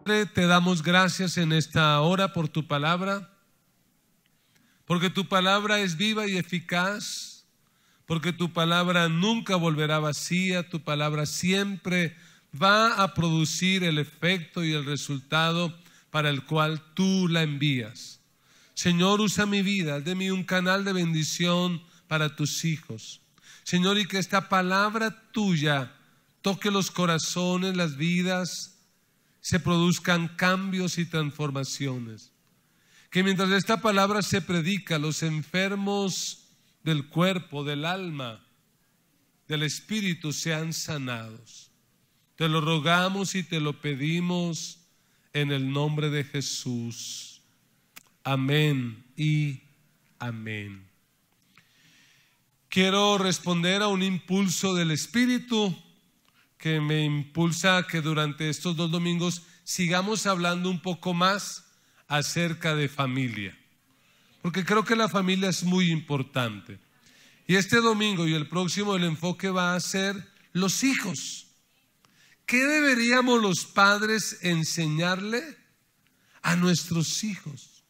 Padre, te damos gracias en esta hora por tu palabra, porque tu palabra es viva y eficaz, porque tu palabra nunca volverá vacía, tu palabra siempre va a producir el efecto y el resultado para el cual tú la envías. Señor, usa mi vida, haz de mí un canal de bendición para tus hijos. Señor, y que esta palabra tuya toque los corazones, las vidas, se produzcan cambios y transformaciones. Que mientras esta palabra se predica, los enfermos del cuerpo, del alma, del espíritu sean sanados. Te lo rogamos y te lo pedimos en el nombre de Jesús. Amén y amén. Quiero responder a un impulso del Espíritu que me impulsa a que durante estos 2 domingos sigamos hablando un poco más acerca de familia, porque creo que la familia es muy importante. Y este domingo y el próximo el enfoque va a ser los hijos. ¿Qué deberíamos los padres enseñarle a nuestros hijos?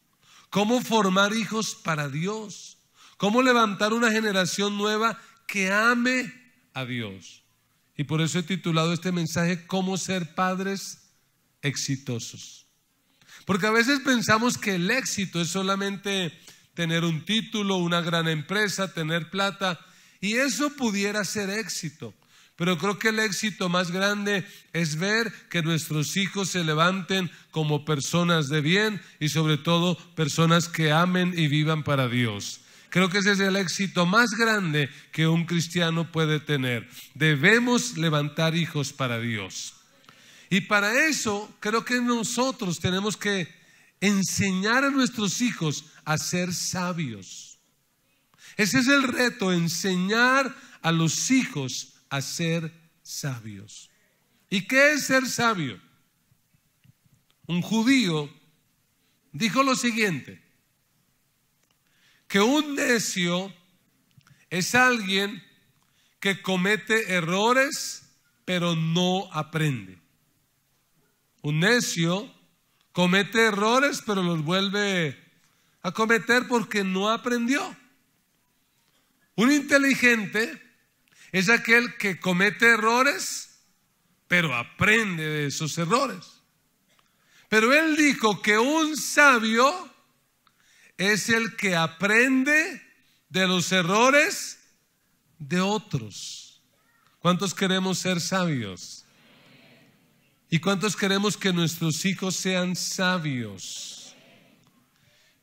¿Cómo formar hijos para Dios? ¿Cómo levantar una generación nueva que ame a Dios? Y por eso he titulado este mensaje, ¿Cómo ser padres exitosos? Porque a veces pensamos que el éxito es solamente tener un título, una gran empresa, tener plata, y eso pudiera ser éxito. Pero creo que el éxito más grande es ver que nuestros hijos se levanten como personas de bien y sobre todo personas que amen y vivan para Dios. Creo que ese es el éxito más grande que un cristiano puede tener. Debemos levantar hijos para Dios. Y para eso creo que nosotros tenemos que enseñar a nuestros hijos a ser sabios. Ese es el reto, enseñar a los hijos a ser sabios. ¿Y qué es ser sabio? Un judío dijo lo siguiente, que un necio es alguien que comete errores pero no aprende. Un necio comete errores pero los vuelve a cometer porque no aprendió. Un inteligente es aquel que comete errores pero aprende de esos errores. Pero él dijo que un sabio es el que aprende de los errores de otros. ¿Cuántos queremos ser sabios? ¿Y cuántos queremos que nuestros hijos sean sabios?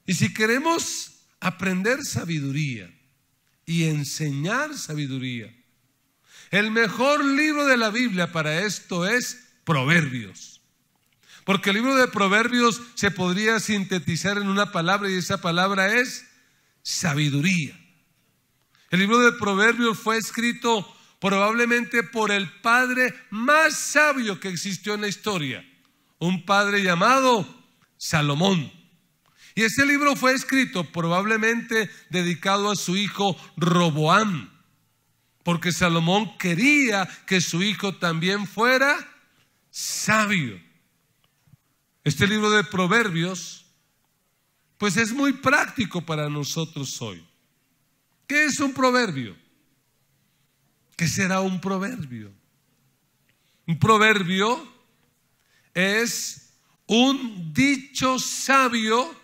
Y si queremos aprender sabiduría y enseñar sabiduría, el mejor libro de la Biblia para esto es Proverbios. Porque el libro de Proverbios se podría sintetizar en una palabra y esa palabra es sabiduría. El libro de Proverbios fue escrito probablemente por el padre más sabio que existió en la historia, un padre llamado Salomón. Y ese libro fue escrito probablemente dedicado a su hijo Roboam, porque Salomón quería que su hijo también fuera sabio. Este libro de Proverbios, pues es muy práctico para nosotros hoy. ¿Qué es un proverbio? ¿Qué será un proverbio? Un proverbio es un dicho sabio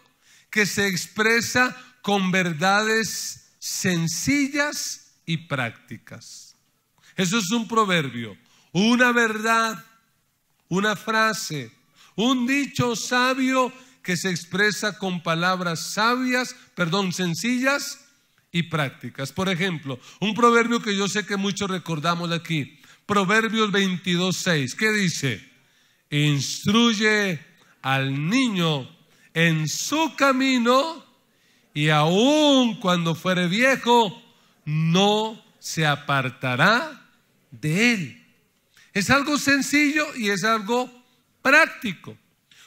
que se expresa con verdades sencillas y prácticas. Eso es un proverbio, una verdad, una frase, un dicho sabio que se expresa con palabras sencillas y prácticas. Por ejemplo, un proverbio que yo sé que muchos recordamos aquí, Proverbios 22:6, ¿qué dice? Instruye al niño en su camino y aun cuando fuere viejo no se apartará de él. Es algo sencillo y es algo práctico.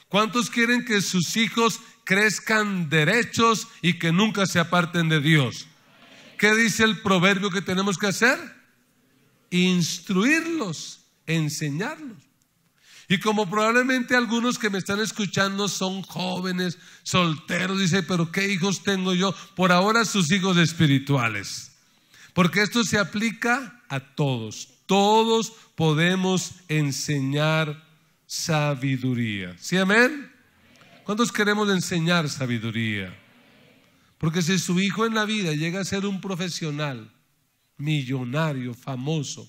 ¿Cuántos quieren que sus hijos crezcan derechos y que nunca se aparten de Dios? ¿Qué dice el proverbio que tenemos que hacer? Instruirlos, enseñarlos. Y como probablemente algunos que me están escuchando son jóvenes, solteros, dice, pero ¿qué hijos tengo yo? Por ahora sus hijos espirituales. Porque esto se aplica a todos. Todos podemos enseñar sabiduría. ¿Sí, amén? ¿Cuántos queremos enseñar sabiduría? Porque si su hijo en la vida llega a ser un profesional, millonario, famoso,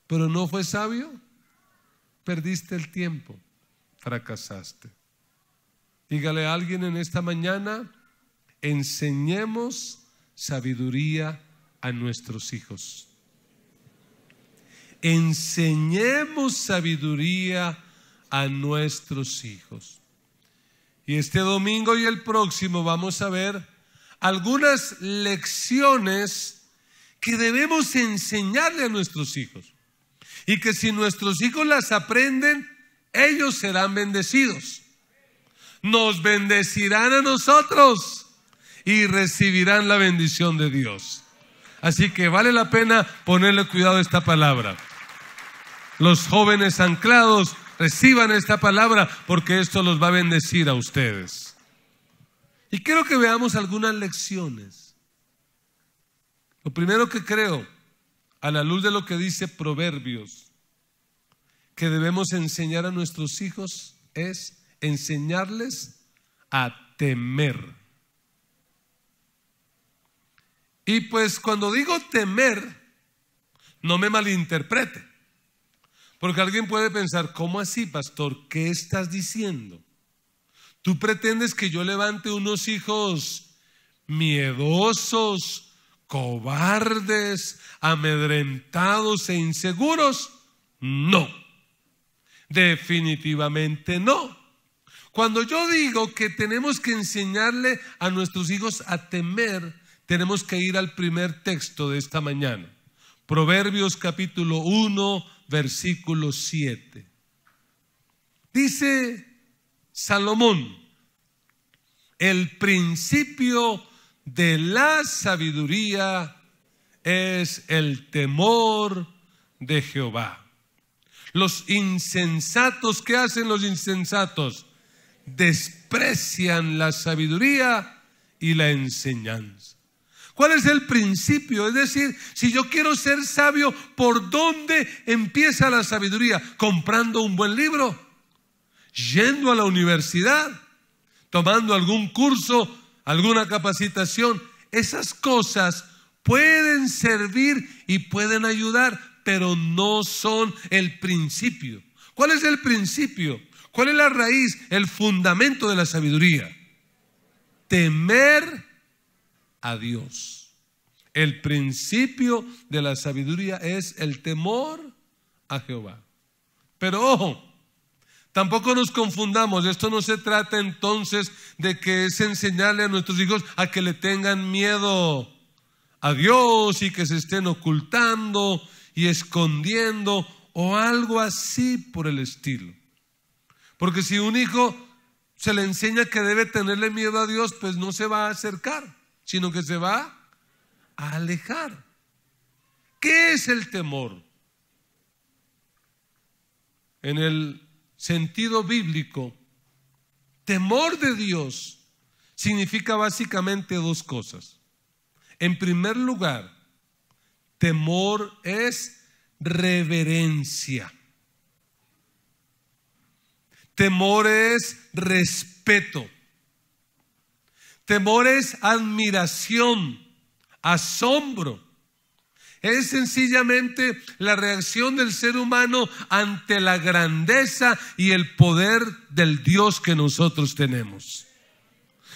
pero no fue sabio, perdiste el tiempo, fracasaste. Dígale a alguien en esta mañana, enseñemos sabiduría a nuestros hijos. Enseñemos sabiduría a nuestros hijos. Y este domingo y el próximo vamos a ver algunas lecciones que debemos enseñarle a nuestros hijos. Y que si nuestros hijos las aprenden, ellos serán bendecidos. Nos bendecirán a nosotros y recibirán la bendición de Dios. Así que vale la pena ponerle cuidado a esta palabra. Los jóvenes anclados, reciban esta palabra porque esto los va a bendecir a ustedes. Y quiero que veamos algunas lecciones. Lo primero que creo, a la luz de lo que dice Proverbios, que debemos enseñar a nuestros hijos es enseñarles a temer. Y pues cuando digo temer, no me malinterprete. Porque alguien puede pensar, ¿cómo así, pastor? ¿Qué estás diciendo? ¿Tú pretendes que yo levante unos hijos miedosos, cobardes, amedrentados e inseguros? No, definitivamente no. Cuando yo digo que tenemos que enseñarle a nuestros hijos a temer, tenemos que ir al primer texto de esta mañana. Proverbios capítulo 1, versículo 7. Dice Salomón, el principio de la sabiduría es el temor de Jehová. Los insensatos, ¿qué hacen los insensatos? Desprecian la sabiduría y la enseñanza. ¿Cuál es el principio? Es decir, si yo quiero ser sabio, ¿por dónde empieza la sabiduría? ¿Comprando un buen libro? ¿Yendo a la universidad? ¿Tomando algún curso? ¿Alguna capacitación? Esas cosas pueden servir y pueden ayudar, pero no son el principio. ¿Cuál es el principio? ¿Cuál es la raíz? El fundamento de la sabiduría. Temer a Dios. El principio de la sabiduría es el temor a Jehová. Pero ojo, tampoco nos confundamos. Esto no se trata entonces de que es enseñarle a nuestros hijos a que le tengan miedo a Dios y que se estén ocultando y escondiendo o algo así por el estilo. Porque si un hijo se le enseña que debe tenerle miedo a Dios, pues no se va a acercar, sino que se va a alejar. ¿Qué es el temor? En el sentido bíblico, temor de Dios significa básicamente dos cosas. En primer lugar, temor es reverencia. Temor es respeto. Temor es admiración, asombro. Es sencillamente la reacción del ser humano ante la grandeza y el poder del Dios que nosotros tenemos.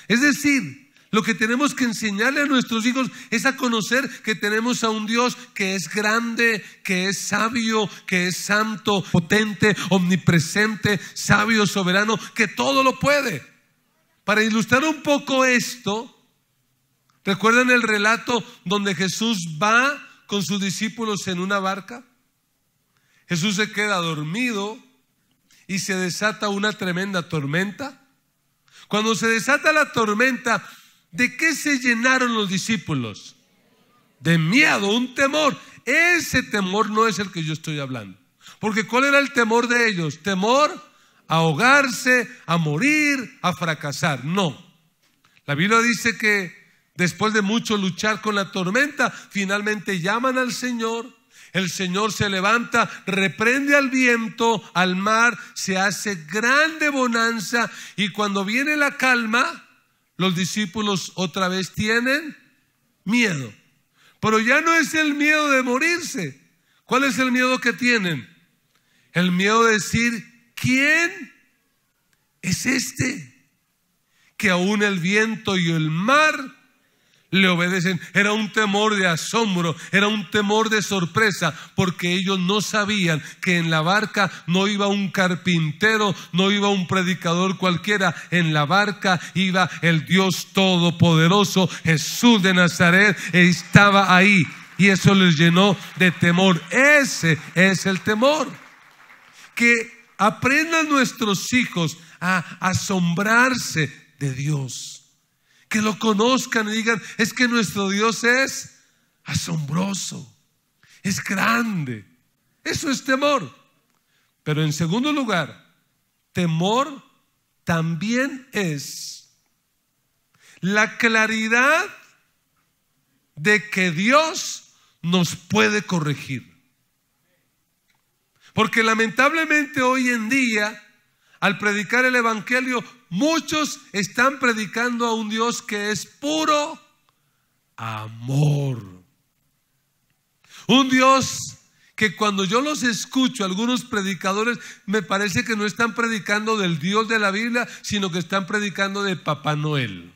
Es decir, lo que tenemos que enseñarle a nuestros hijos es a conocer que tenemos a un Dios que es grande, que es sabio, que es santo, potente, omnipresente, sabio, soberano, que todo lo puede. Para ilustrar un poco esto, ¿recuerdan el relato donde Jesús va con sus discípulos en una barca? Jesús se queda dormido y se desata una tremenda tormenta. Cuando se desata la tormenta, ¿de qué se llenaron los discípulos? De miedo, un temor. Ese temor no es el que yo estoy hablando. Porque ¿cuál era el temor de ellos? Temor a ahogarse, a morir, a fracasar. No. La Biblia dice que después de mucho luchar con la tormenta, finalmente llaman al Señor. El Señor se levanta, reprende al viento, al mar, se hace grande bonanza, y cuando viene la calma, los discípulos otra vez tienen miedo. Pero ya no es el miedo de morirse. ¿Cuál es el miedo que tienen? El miedo de decir, ¿quién es este que aún el viento y el mar le obedecen? Era un temor de asombro, era un temor de sorpresa, porque ellos no sabían que en la barca no iba un carpintero, no iba un predicador cualquiera. En la barca iba el Dios Todopoderoso, Jesús de Nazaret, estaba ahí, y eso les llenó de temor. Ese es el temor. Que aprendan nuestros hijos a asombrarse de Dios. Que lo conozcan y digan, es que nuestro Dios es asombroso, es grande. Eso es temor. Pero en segundo lugar, temor también es la claridad de que Dios nos puede corregir. Porque lamentablemente hoy en día, al predicar el evangelio, muchos están predicando a un Dios que es puro amor. Un Dios que cuando yo los escucho, algunos predicadores, me parece que no están predicando del Dios de la Biblia, sino que están predicando de Papá Noel.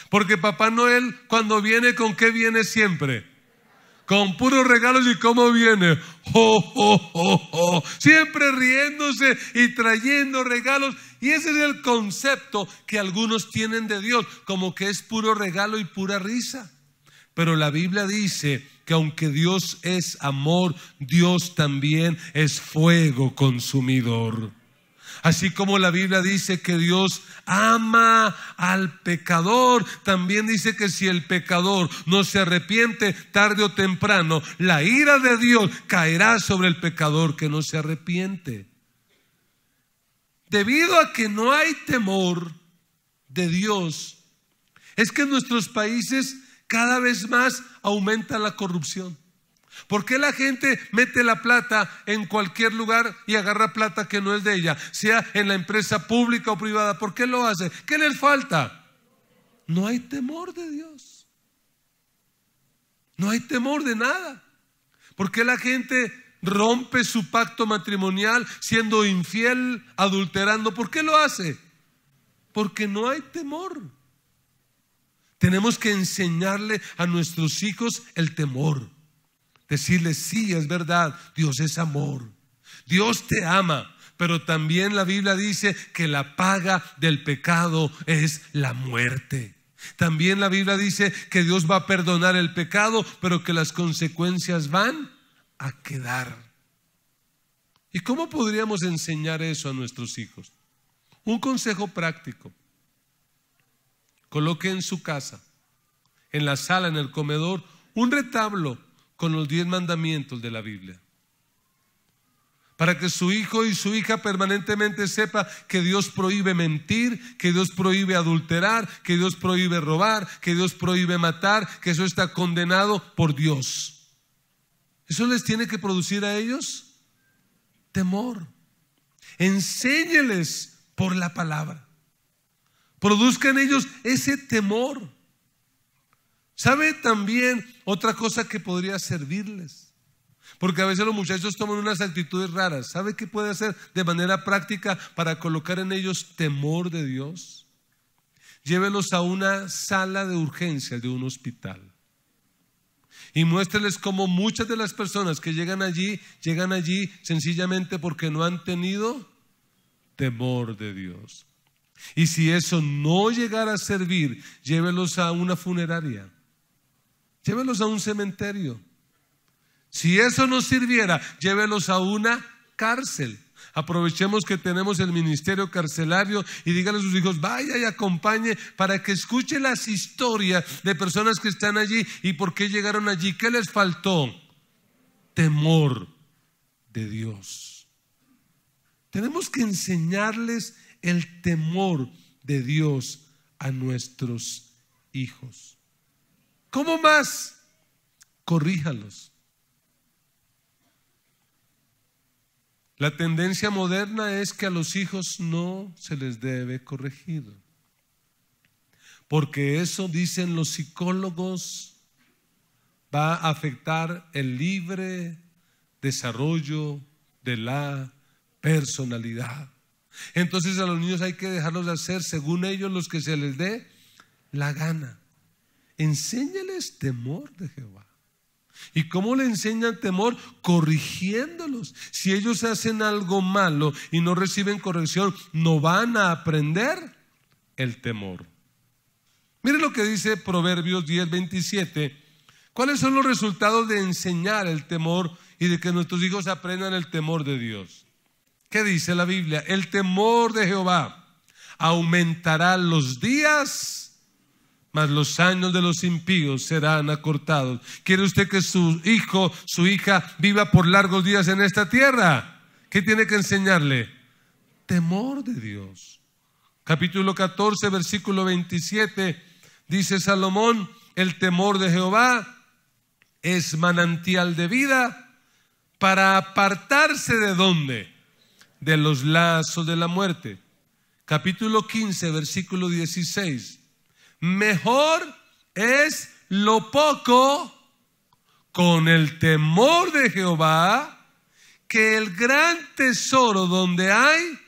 Porque Papá Noel, cuando viene, ¿con qué viene siempre? Con puros regalos. ¿Y cómo viene? Siempre riéndose y trayendo regalos. Y ese es el concepto que algunos tienen de Dios, como que es puro regalo y pura risa. Pero la Biblia dice que aunque Dios es amor, Dios también es fuego consumidor. Así como la Biblia dice que Dios ama al pecador, también dice que si el pecador no se arrepiente, tarde o temprano, la ira de Dios caerá sobre el pecador que no se arrepiente. Debido a que no hay temor de Dios, es que en nuestros países cada vez más aumenta la corrupción. ¿Por qué la gente mete la plata en cualquier lugar y agarra plata que no es de ella? Sea en la empresa pública o privada. ¿Por qué lo hace? ¿Qué les falta? No hay temor de Dios. No hay temor de nada. ¿Por qué la gente rompe su pacto matrimonial siendo infiel, adulterando? ¿Por qué lo hace? Porque no hay temor. Tenemos que enseñarle a nuestros hijos el temor. Decirles, sí, es verdad, Dios es amor, Dios te ama, pero también la Biblia dice que la paga del pecado es la muerte. También la Biblia dice que Dios va a perdonar el pecado, pero que las consecuencias van a quedar. ¿Y cómo podríamos enseñar eso a nuestros hijos? Un consejo práctico: coloque en su casa, en la sala, en el comedor, un retablo con los 10 mandamientos de la Biblia, para que su hijo y su hija permanentemente sepa que Dios prohíbe mentir, que Dios prohíbe adulterar, que Dios prohíbe robar, que Dios prohíbe matar, que eso está condenado por Dios. Eso les tiene que producir a ellos temor. Enséñeles por la palabra. Produzcan ellos ese temor. ¿Sabe también otra cosa que podría servirles? Porque a veces los muchachos toman unas actitudes raras. ¿Sabe qué puede hacer de manera práctica para colocar en ellos temor de Dios? Llévelos a una sala de urgencias de un hospital y muéstreles cómo muchas de las personas que llegan allí sencillamente porque no han tenido temor de Dios. Y si eso no llegara a servir, llévelos a una funeraria, llévelos a un cementerio. Si eso no sirviera, llévelos a una cárcel. Aprovechemos que tenemos el ministerio carcelario y díganle a sus hijos, vaya y acompañe para que escuche las historias de personas que están allí y por qué llegaron allí, qué les faltó. Temor de Dios. Tenemos que enseñarles el temor de Dios a nuestros hijos. ¿Cómo más? Corríjalos. La tendencia moderna es que a los hijos no se les debe corregir, porque eso, dicen los psicólogos, va a afectar el libre desarrollo de la personalidad. Entonces a los niños hay que dejarlos hacer según ellos los que se les dé la gana. Enséñales temor de Jehová. ¿Y cómo le enseñan temor? Corrigiéndolos. Si ellos hacen algo malo y no reciben corrección, no van a aprender el temor. Mire lo que dice Proverbios 10:27. ¿Cuáles son los resultados de enseñar el temor y de que nuestros hijos aprendan el temor de Dios? ¿Qué dice la Biblia? El temor de Jehová aumentará los días, mas los años de los impíos serán acortados. ¿Quiere usted que su hijo, su hija viva por largos días en esta tierra? ¿Qué tiene que enseñarle? Temor de Dios. Capítulo 14, versículo 27, dice Salomón: el temor de Jehová es manantial de vida para apartarse ¿de dónde? De los lazos de la muerte. Capítulo 15, versículo 16. Mejor es lo poco con el temor de Jehová que el gran tesoro donde hay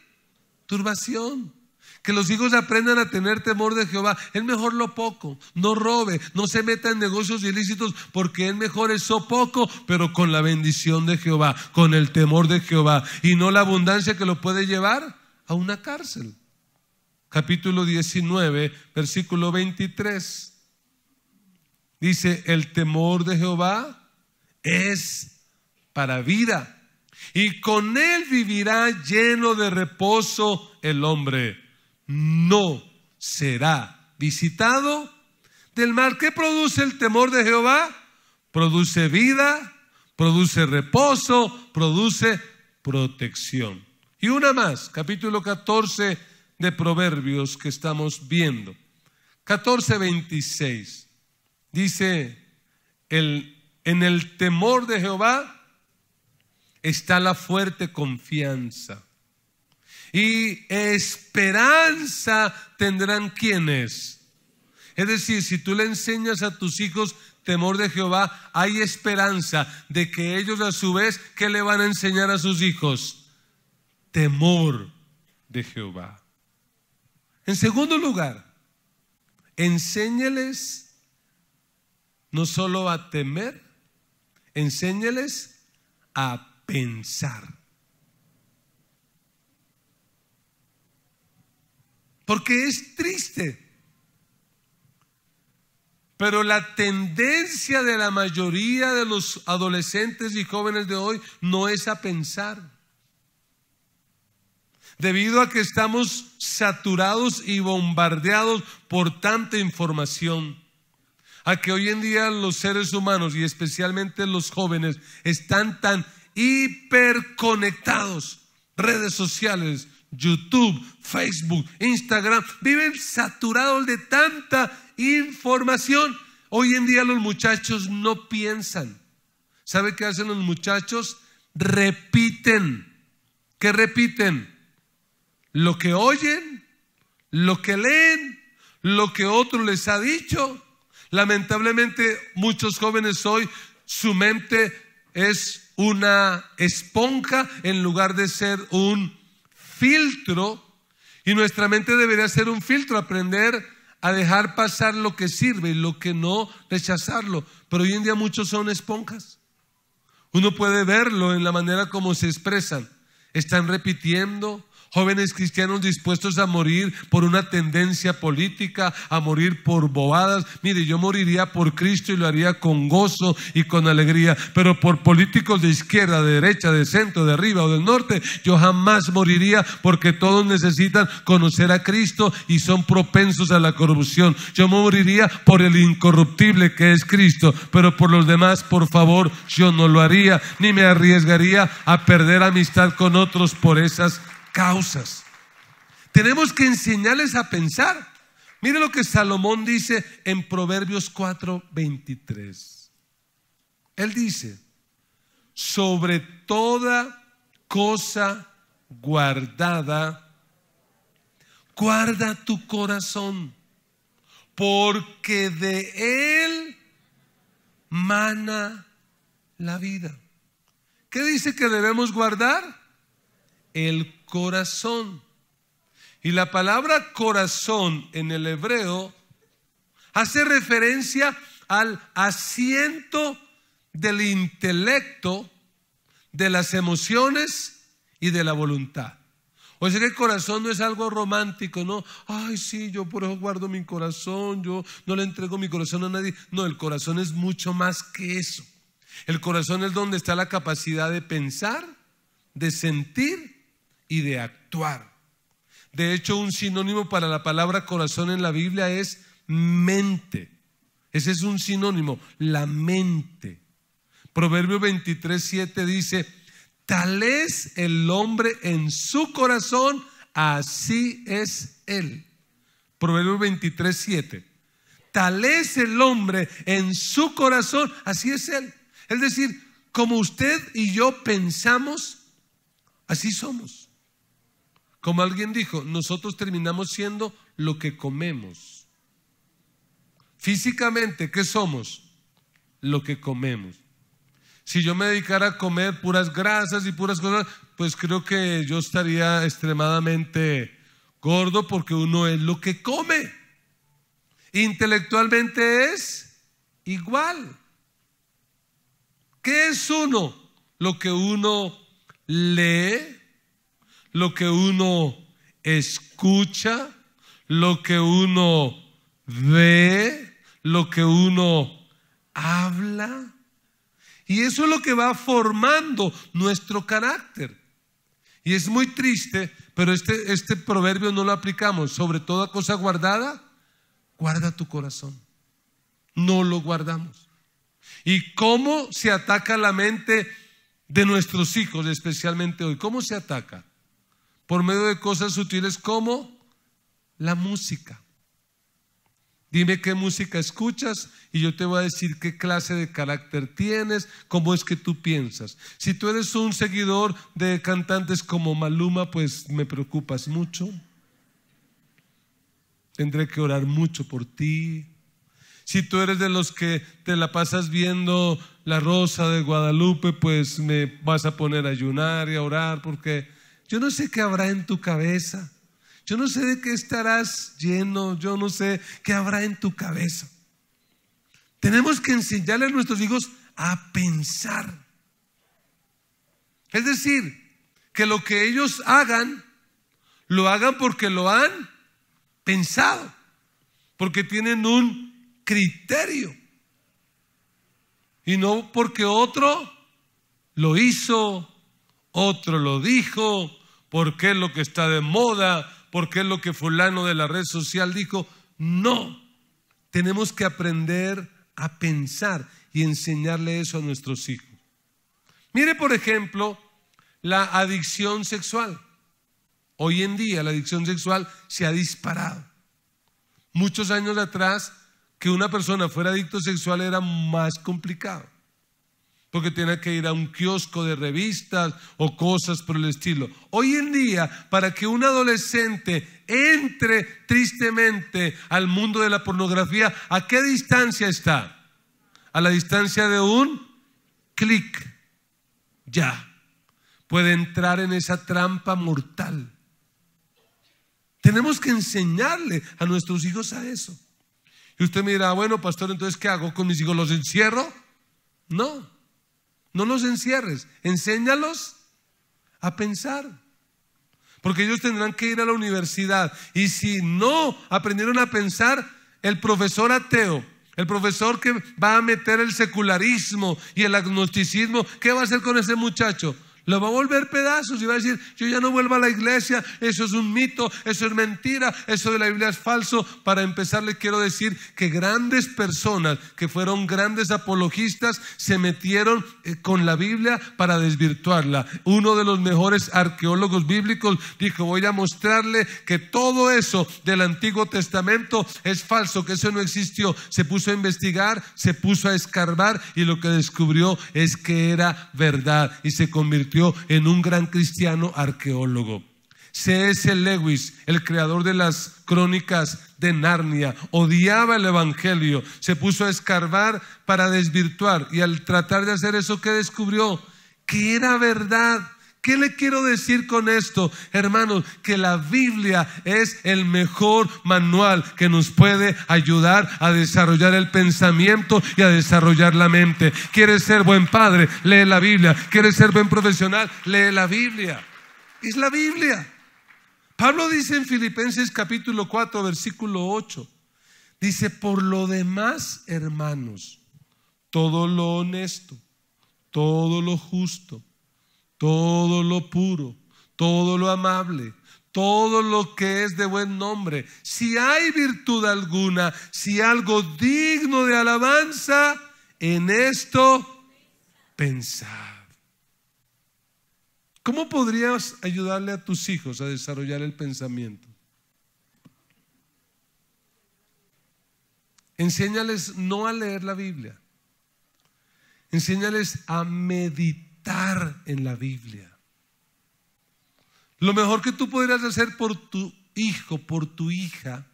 turbación. Que los hijos aprendan a tener temor de Jehová. Es mejor lo poco, no robe, no se meta en negocios ilícitos, porque es mejor eso poco, pero con la bendición de Jehová, con el temor de Jehová, y no la abundancia que lo puede llevar a una cárcel. Capítulo 19, versículo 23. Dice: el temor de Jehová es para vida, y con él vivirá lleno de reposo el hombre. No será visitado del mal. ¿Qué produce el temor de Jehová? Produce vida, produce reposo, produce protección. Y una más, capítulo 14 de Proverbios que estamos viendo. 14:26. Dice: en el temor de Jehová está la fuerte confianza, y esperanza tendrán quienes. Es decir, si tú le enseñas a tus hijos temor de Jehová, hay esperanza de que ellos a su vez, ¿qué le van a enseñar a sus hijos? Temor de Jehová. En segundo lugar, enséñeles no solo a temer, enséñeles a pensar. Porque es triste, pero la tendencia de la mayoría de los adolescentes y jóvenes de hoy no es a pensar. Debido a que estamos saturados y bombardeados por tanta información, a que hoy en día los seres humanos y especialmente los jóvenes están tan hiperconectados, redes sociales, YouTube, Facebook, Instagram, viven saturados de tanta información. Hoy en día los muchachos no piensan. ¿Sabe qué hacen los muchachos? Repiten. ¿Qué repiten? Lo que oyen, lo que leen, lo que otro les ha dicho. Lamentablemente muchos jóvenes hoy, su mente es una esponja en lugar de ser un filtro, y nuestra mente debería ser un filtro, aprender a dejar pasar lo que sirve y lo que no, rechazarlo. Pero hoy en día muchos son esponjas. Uno puede verlo en la manera como se expresan. Están repitiendo, Jóvenes cristianos dispuestos a morir por una tendencia política, a morir por bobadas. Mire, yo moriría por Cristo y lo haría con gozo y con alegría, pero por políticos de izquierda, de derecha, de centro, de arriba o del norte, yo jamás moriría, porque todos necesitan conocer a Cristo y son propensos a la corrupción. Yo moriría por el incorruptible que es Cristo, pero por los demás, por favor, yo no lo haría, ni me arriesgaría a perder amistad con otros por esas causas. Tenemos que enseñarles a pensar. Mire lo que Salomón dice en Proverbios 4:23. Él dice: sobre toda cosa guardada, guarda tu corazón, porque de él mana la vida. ¿Qué dice que debemos guardar? El corazón. Y la palabra corazón en el hebreo hace referencia al asiento del intelecto, de las emociones y de la voluntad. O sea que el corazón no es algo romántico, ¿no? Ay, sí, yo por eso guardo mi corazón, yo no le entrego mi corazón a nadie. No, el corazón es mucho más que eso. El corazón es donde está la capacidad de pensar, de sentir y de actuar. De hecho, un sinónimo para la palabra corazón en la Biblia es mente. Ese es un sinónimo, la mente. Proverbio 23:7 dice: tal es el hombre en su corazón, así es él. Proverbio 23:7. Tal es el hombre en su corazón, así es él. Es decir, como usted y yo pensamos, así somos. Como alguien dijo, nosotros terminamos siendo lo que comemos. Físicamente, ¿qué somos? Lo que comemos. Si yo me dedicara a comer puras grasas y puras cosas, pues creo que yo estaría extremadamente gordo, porque uno es lo que come. Intelectualmente es igual. ¿Qué es uno? Lo que uno lee, lo que uno escucha, lo que uno ve, lo que uno habla. Y eso es lo que va formando nuestro carácter. Y es muy triste, pero este proverbio no lo aplicamos. Sobre toda cosa guardada, guarda tu corazón. No lo guardamos. ¿Y cómo se ataca la mente de nuestros hijos, especialmente hoy? ¿Cómo se ataca? Por medio de cosas sutiles como la música. Dime qué música escuchas y yo te voy a decir qué clase de carácter tienes, cómo es que tú piensas. Si tú eres un seguidor de cantantes como Maluma, pues me preocupas mucho. Tendré que orar mucho por ti. Si tú eres de los que te la pasas viendo La Rosa de Guadalupe, pues me vas a poner a ayunar y a orar, porque yo no sé qué habrá en tu cabeza. Yo no sé de qué estarás lleno. Yo no sé qué habrá en tu cabeza. Tenemos que enseñarle a nuestros hijos a pensar. Es decir, que lo que ellos hagan, lo hagan porque lo han pensado, porque tienen un criterio, y no porque otro lo hizo, otro lo dijo, porque es lo que está de moda, porque es lo que fulano de la red social dijo. No, tenemos que aprender a pensar y enseñarle eso a nuestros hijos. Mire, por ejemplo, la adicción sexual. Hoy en día la adicción sexual se ha disparado. Muchos años atrás, que una persona fuera adicto sexual era más complicado, porque tenía que ir a un kiosco de revistas o cosas por el estilo. Hoy en día, para que un adolescente entre tristemente al mundo de la pornografía, ¿a qué distancia está? A la distancia de un clic. Ya puede entrar en esa trampa mortal. Tenemos que enseñarle a nuestros hijos a eso. Y usted me dirá, bueno, pastor, entonces ¿qué hago con mis hijos? ¿Los encierro? No, no los encierres. Enséñalos a pensar. porque ellos tendrán que ir a la universidad. Y si no aprendieron a pensar, el profesor ateo, el profesor que va a meter el secularismo y el agnosticismo, ¿qué va a hacer con ese muchacho? Lo va a volver pedazos y va a decir: yo ya no vuelvo a la iglesia, eso es un mito, eso es mentira, eso de la Biblia es falso. Para empezar, le quiero decir que grandes personas que fueron grandes apologistas se metieron con la Biblia para desvirtuarla. Uno de los mejores arqueólogos bíblicos dijo: voy a mostrarle que todo eso del Antiguo Testamento es falso, que eso no existió. Se puso a investigar, se puso a escarbar y lo que descubrió es que era verdad y se convirtió en un gran cristiano arqueólogo. C.S. Lewis, el creador de las crónicas de Narnia, odiaba el evangelio, se puso a escarbar para desvirtuar, y al tratar de hacer eso, ¿qué descubrió? Que era verdad. ¿Qué le quiero decir con esto, hermanos? Que la Biblia es el mejor manual que nos puede ayudar a desarrollar el pensamiento y a desarrollar la mente. ¿Quieres ser buen padre? Lee la Biblia. ¿Quieres ser buen profesional? Lee la Biblia. Es la Biblia. Pablo dice en Filipenses capítulo 4, versículo 8, dice: por lo demás, hermanos, todo lo honesto, todo lo justo, todo lo puro, todo lo amable, todo lo que es de buen nombre, si hay virtud alguna, si algo digno de alabanza, en esto pensad. ¿Cómo podrías ayudarle a tus hijos a desarrollar el pensamiento? Enséñales no a leer la Biblia, enséñales a meditar en la Biblia. Lo mejor que tú podrías hacer por tu hijo, por tu hija,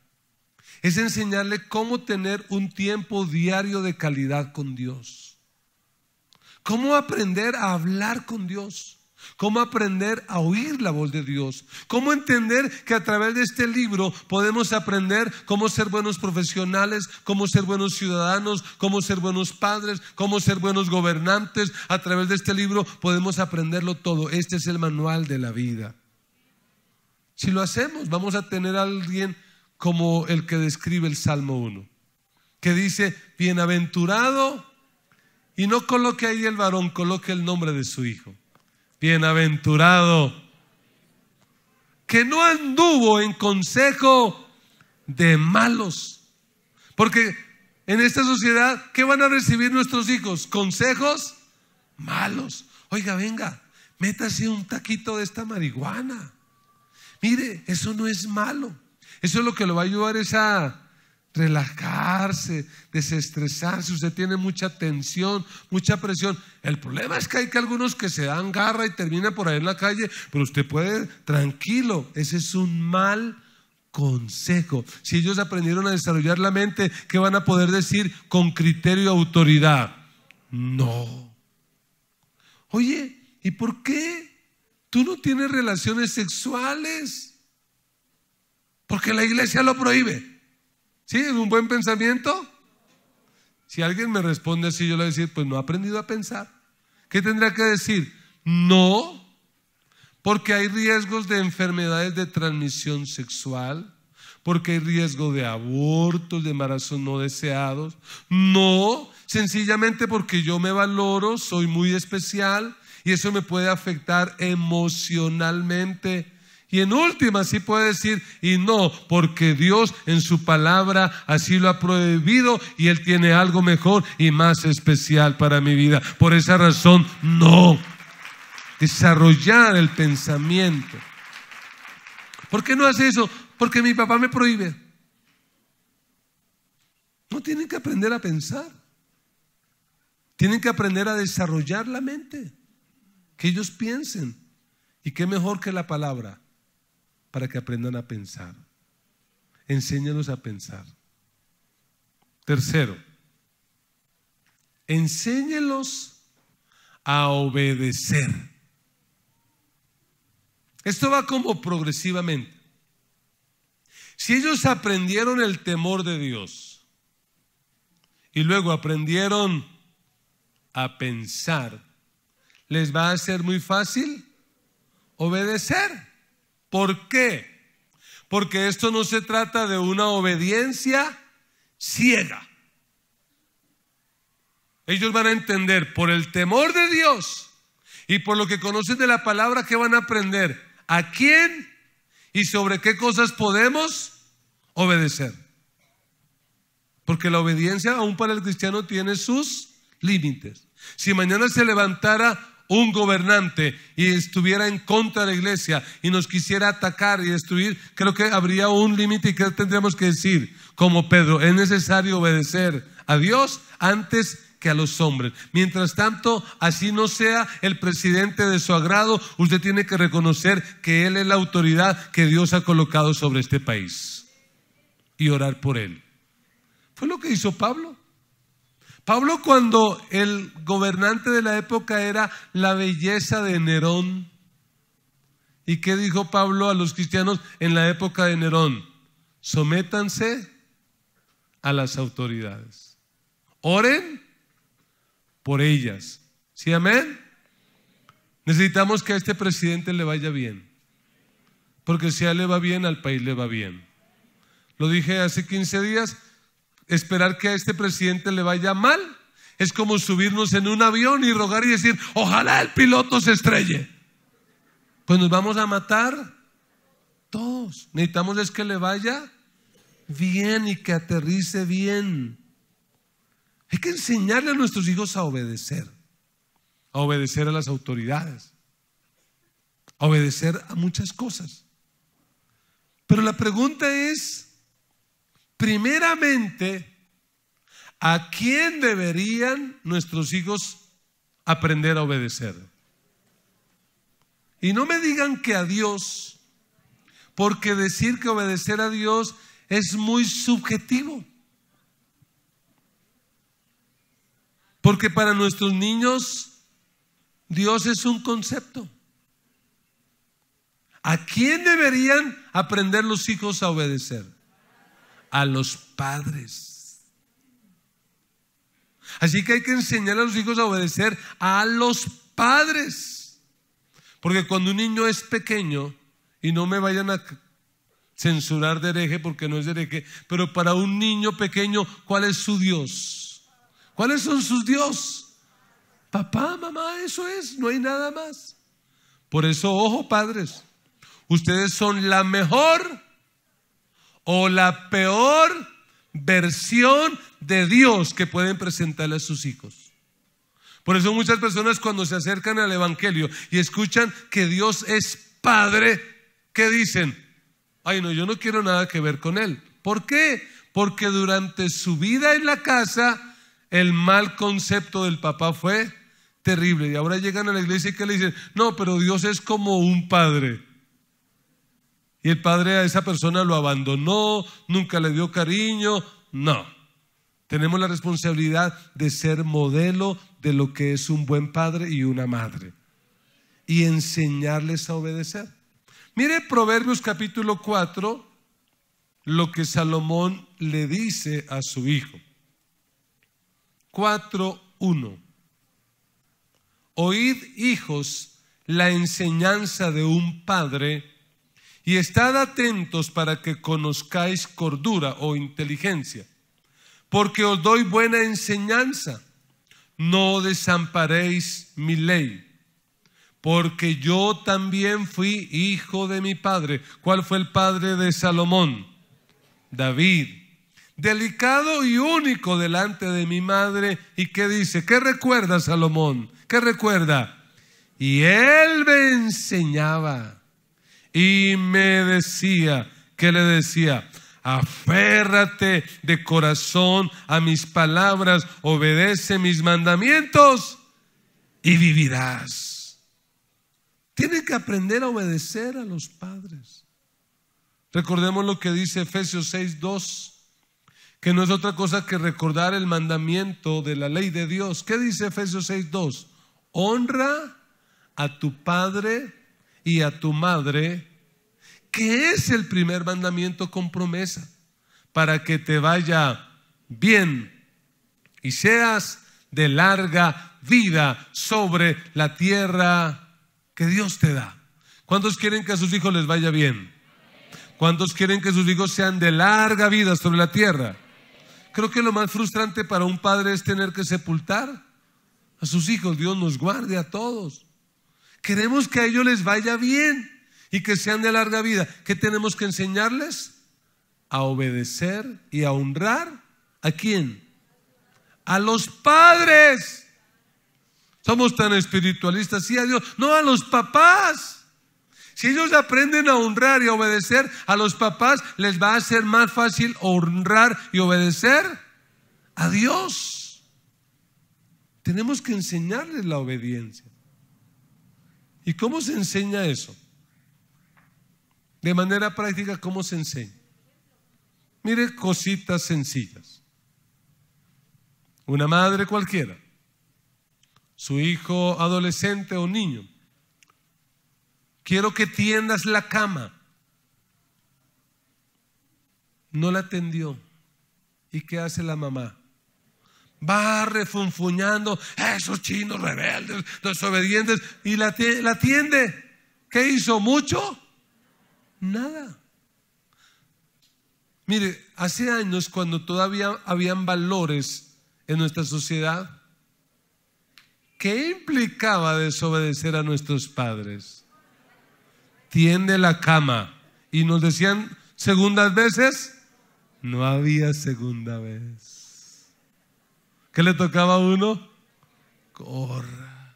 es enseñarle cómo tener un tiempo diario de calidad con Dios, cómo aprender a hablar con Dios, cómo aprender a oír la voz de Dios, cómo entender que a través de este libro podemos aprender cómo ser buenos profesionales, cómo ser buenos ciudadanos, cómo ser buenos padres, cómo ser buenos gobernantes. A través de este libro podemos aprenderlo todo. Este es el manual de la vida. Si lo hacemos, vamos a tener a alguien como el que describe el Salmo 1, que dice: bienaventurado, y no coloque ahí el varón, coloque el nombre de su hijo. Bienaventurado, que no anduvo en consejo de malos. Porque en esta sociedad, ¿qué van a recibir nuestros hijos? Consejos malos. Oiga, venga, métase un taquito de esta marihuana. Mire, eso no es malo. Eso es lo que lo va a ayudar es a relajarse, desestresarse. Usted tiene mucha tensión, mucha presión. El problema es que hay algunos que se dan garra y terminan por ahí en la calle, pero usted puede, tranquilo. Ese es un mal consejo. Si ellos aprendieron a desarrollar la mente, ¿qué van a poder decir con criterio y autoridad? No. Oye, ¿y por qué tú no tienes relaciones sexuales? Porque la iglesia lo prohíbe. ¿Sí? ¿Es un buen pensamiento? Si alguien me responde así, yo le voy a decir: pues no ha aprendido a pensar. ¿Qué tendría que decir? No, porque hay riesgos de enfermedades de transmisión sexual, porque hay riesgo de abortos, de embarazos no deseados. No, sencillamente porque yo me valoro, soy muy especial y eso me puede afectar emocionalmente. Y en última sí puede decir: y no, porque Dios en su palabra así lo ha prohibido y Él tiene algo mejor y más especial para mi vida. Por esa razón, no. Desarrollar el pensamiento. ¿Por qué no hace eso? Porque mi papá me prohíbe. No, tienen que aprender a pensar. Tienen que aprender a desarrollar la mente. Que ellos piensen. ¿Y qué mejor que la palabra? Para que aprendan a pensar. Enséñalos a pensar. Tercero, enséñelos a obedecer. Esto va como progresivamente. Si ellos aprendieron el temor de Dios y luego aprendieron a pensar, les va a ser muy fácil obedecer. ¿Por qué? Porque esto no se trata de una obediencia ciega. Ellos van a entender por el temor de Dios y por lo que conocen de la palabra que van a aprender a quién y sobre qué cosas podemos obedecer. Porque la obediencia aún para el cristiano tiene sus límites. Si mañana se levantara un gobernante y estuviera en contra de la iglesia y nos quisiera atacar y destruir, creo que habría un límite y que tendríamos que decir, como Pedro, es necesario obedecer a Dios antes que a los hombres. Mientras tanto, así no sea el presidente de su agrado, usted tiene que reconocer que él es la autoridad que Dios ha colocado sobre este país y orar por él. Fue lo que hizo Pablo. Pablo, cuando el gobernante de la época era la belleza de Nerón. ¿Y qué dijo Pablo a los cristianos en la época de Nerón? Sométanse a las autoridades. Oren por ellas. ¿Sí, amén? Necesitamos que a este presidente le vaya bien. Porque si a él le va bien, al país le va bien. Lo dije hace 15 días. Esperar que a este presidente le vaya mal es como subirnos en un avión y rogar y decir, ojalá el piloto se estrelle. Pues nos vamos a matar todos. Necesitamos es que le vaya bien y que aterrice bien. Hay que enseñarle a nuestros hijos a obedecer a las autoridades, a obedecer a muchas cosas. Pero la pregunta es, primeramente, ¿a quién deberían nuestros hijos aprender a obedecer? Y no me digan que a Dios, porque decir que obedecer a Dios es muy subjetivo. Porque para nuestros niños, Dios es un concepto. ¿A quién deberían aprender los hijos a obedecer? A los padres. Así que hay que enseñar a los hijos a obedecer a los padres. Porque cuando un niño es pequeño, y no me vayan a censurar de hereje porque no es de hereje, pero para un niño pequeño, ¿cuál es su Dios? ¿Cuáles son sus dios? Papá, mamá, eso es, no hay nada más. Por eso, ojo, padres, ustedes son la mejor o la peor versión de Dios que pueden presentarle a sus hijos. Por eso muchas personas cuando se acercan al evangelio y escuchan que Dios es Padre, ¿qué dicen? Ay, no, yo no quiero nada que ver con Él. ¿Por qué? Porque durante su vida en la casa el mal concepto del papá fue terrible. Y ahora llegan a la iglesia y que le dicen, no, pero Dios es como un padre. Y el padre a esa persona lo abandonó, nunca le dio cariño. No, tenemos la responsabilidad de ser modelo de lo que es un buen padre y una madre y enseñarles a obedecer. Mire Proverbios capítulo 4, lo que Salomón le dice a su hijo. 4:1. Oíd, hijos, la enseñanza de un padre y estad atentos para que conozcáis cordura o inteligencia, porque os doy buena enseñanza. No desamparéis mi ley, porque yo también fui hijo de mi padre. ¿Cuál fue el padre de Salomón? David. Delicado y único delante de mi madre. ¿Y qué dice? ¿Qué recuerda Salomón? ¿Qué recuerda? Y él me enseñaba y me decía, ¿qué le decía? Aférrate de corazón a mis palabras, obedece mis mandamientos y vivirás. Tienen que aprender a obedecer a los padres. Recordemos lo que dice Efesios 6:2, que no es otra cosa que recordar el mandamiento de la ley de Dios. ¿Qué dice Efesios 6:2? Honra a tu padre y a tu madre, que es el primer mandamiento con promesa, para que te vaya bien y seas de larga vida sobre la tierra que Dios te da. ¿Cuántos quieren que a sus hijos les vaya bien? ¿Cuántos quieren que sus hijos sean de larga vida sobre la tierra? Creo que lo más frustrante para un padre es tener que sepultar a sus hijos. Dios nos guarde a todos. Queremos que a ellos les vaya bien y que sean de larga vida. ¿Qué tenemos que enseñarles? A obedecer y a honrar. ¿A quién? A los padres. Somos tan espiritualistas, sí, a Dios, no a los papás. Si ellos aprenden a honrar y a obedecer a los papás, les va a ser más fácil honrar y obedecer a Dios. Tenemos que enseñarles la obediencia. ¿Y cómo se enseña eso? De manera práctica, ¿cómo se enseña? Mire, cositas sencillas. Una madre cualquiera, su hijo adolescente o niño, quiero que tiendas la cama. No la tendió. ¿Y qué hace la mamá? Va refunfuñando, esos chinos rebeldes, desobedientes, y la tiende. ¿Qué hizo? ¿Mucho? Nada. Mire, hace años, cuando todavía habían valores en nuestra sociedad, ¿qué implicaba desobedecer a nuestros padres? Tiende la cama. Y nos decían segundas veces. No había segunda vez. ¿Qué le tocaba a uno? Corra.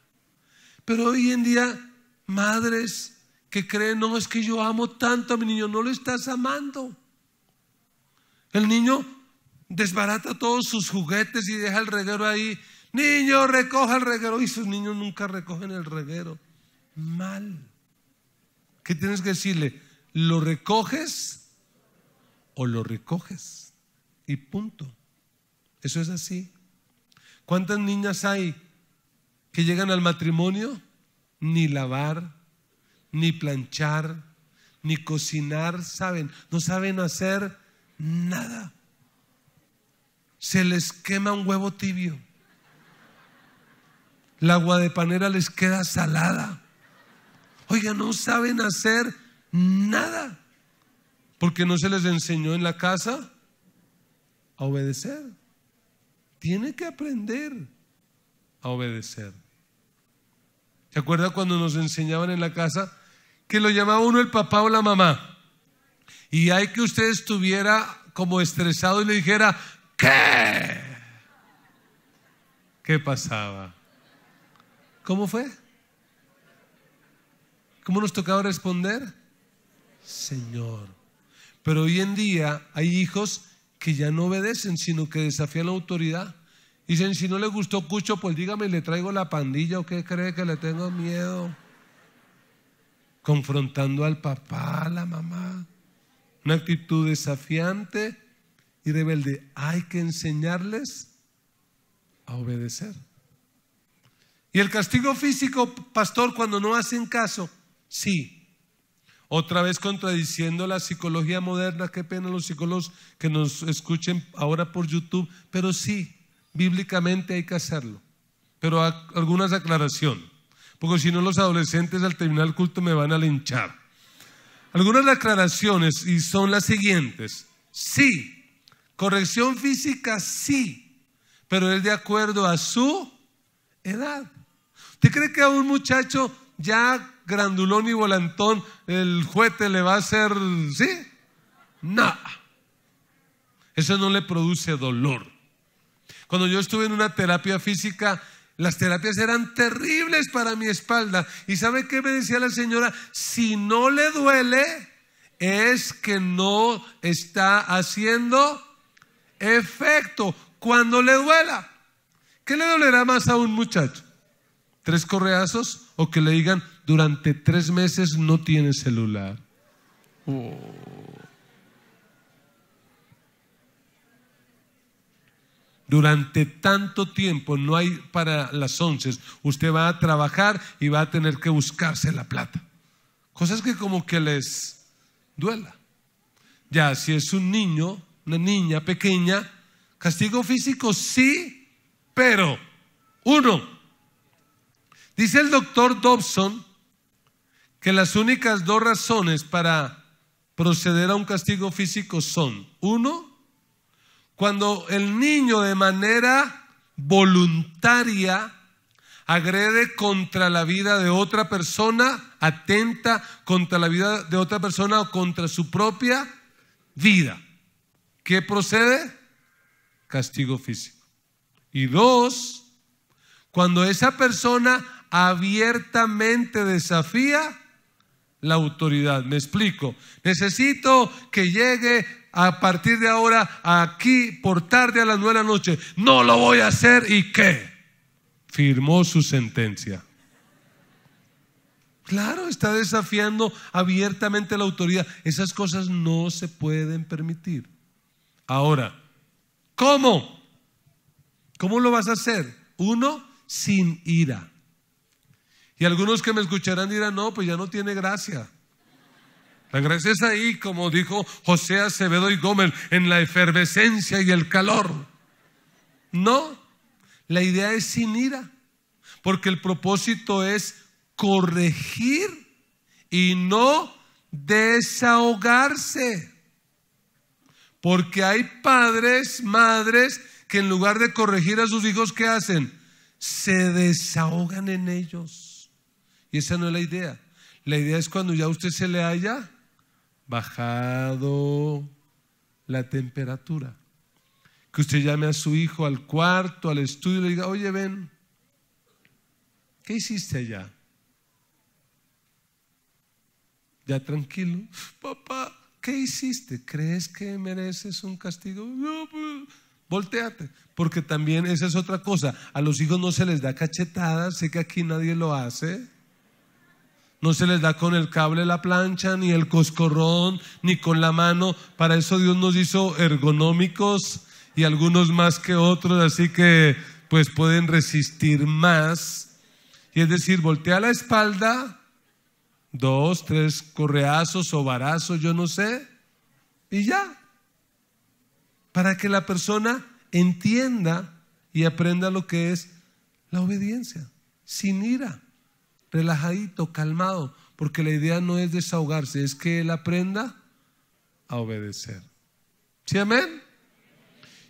Pero hoy en día, madres que creen, no, es que yo amo tanto a mi niño. No lo estás amando. El niño desbarata todos sus juguetes y deja el reguero ahí. Niño, recoja el reguero. Y sus niños nunca recogen el reguero. Mal. ¿Qué tienes que decirle? ¿Lo recoges o lo recoges? Y punto. Eso es así. ¿Cuántas niñas hay que llegan al matrimonio? Ni lavar, ni planchar, ni cocinar saben. No saben hacer nada. Se les quema un huevo tibio. El agua de panera les queda salada. Oiga, no saben hacer nada porque no se les enseñó en la casa a obedecer. Tiene que aprender a obedecer. ¿Se acuerda cuando nos enseñaban en la casa que lo llamaba uno el papá o la mamá? Y hay que usted estuviera como estresado y le dijera, ¿qué? ¿Qué pasaba? ¿Cómo fue? ¿Cómo nos tocaba responder? Señor. Pero hoy en día hay hijos que ya no obedecen, sino que desafían la autoridad. Dicen, si no le gustó Cucho, pues dígame, ¿le traigo la pandilla o qué cree que le tengo miedo? Confrontando al papá, a la mamá. Una actitud desafiante y rebelde. Hay que enseñarles a obedecer. Y el castigo físico, pastor, cuando no hacen caso, sí. Otra vez contradiciendo la psicología moderna. Qué pena los psicólogos que nos escuchen ahora por YouTube. Pero sí, bíblicamente hay que hacerlo. Pero algunas aclaraciones, porque si no los adolescentes al terminar el culto me van a linchar. Algunas aclaraciones y son las siguientes. Sí, corrección física sí, pero es de acuerdo a su edad. ¿Usted cree que a un muchacho ya grandulón y volantón el juguete le va a hacer, sí? No. Eso no le produce dolor. Cuando yo estuve en una terapia física, las terapias eran terribles para mi espalda. ¿Y sabe qué me decía la señora? Si no le duele, es que no está haciendo efecto. Cuando le duela, ¿qué le dolerá más a un muchacho? ¿3 correazos o que le digan durante 3 meses no tiene celular? Durante tanto tiempo no hay para las 11. Usted va a trabajar y va a tener que buscarse la plata. Cosas que como que les duela. Ya si es un niño, una niña pequeña, castigo físico sí, pero 1. Dice el doctor Dobson que las únicas dos razones para proceder a un castigo físico son: uno, cuando el niño de manera voluntaria agrede contra la vida de otra persona, atenta contra la vida de otra persona o contra su propia vida. ¿Qué procede? Castigo físico. Y dos, cuando esa persona abiertamente desafía la autoridad. Me explico. Necesito que llegue a partir de ahora aquí por tarde a las 9 de la noche. No lo voy a hacer. ¿Y qué? Firmó su sentencia. Claro, está desafiando abiertamente la autoridad. Esas cosas no se pueden permitir. Ahora, ¿cómo? ¿Cómo lo vas a hacer? Uno, sin ira. Y algunos que me escucharán dirán: no, pues ya no tiene gracia. La gracia es ahí, como dijo José Acevedo y Gómez, en la efervescencia y el calor. No, la idea es sin ira, porque el propósito es corregir y no desahogarse. Porque hay padres, madres, que en lugar de corregir a sus hijos, ¿qué hacen? Se desahogan en ellos. Y esa no es la idea. La idea es cuando ya usted se le haya bajado la temperatura, que usted llame a su hijo al cuarto, al estudio, y le diga: oye, ven, ¿qué hiciste allá? Ya tranquilo. Papá, ¿qué hiciste? ¿Crees que mereces un castigo? No, pues, voltéate. Porque también esa es otra cosa. A los hijos no se les da cachetadas. Sé que aquí nadie lo hace. No se les da con el cable la plancha, ni el coscorrón, ni con la mano. Para eso Dios nos hizo ergonómicos y algunos más que otros, así que pues pueden resistir más. Y es decir, voltea la espalda, 2, 3 correazos o varazos, yo no sé, y ya. Para que la persona entienda y aprenda lo que es la obediencia, sin ira. Relajadito, calmado, porque la idea no es desahogarse, es que él aprenda a obedecer. ¿Sí, amén?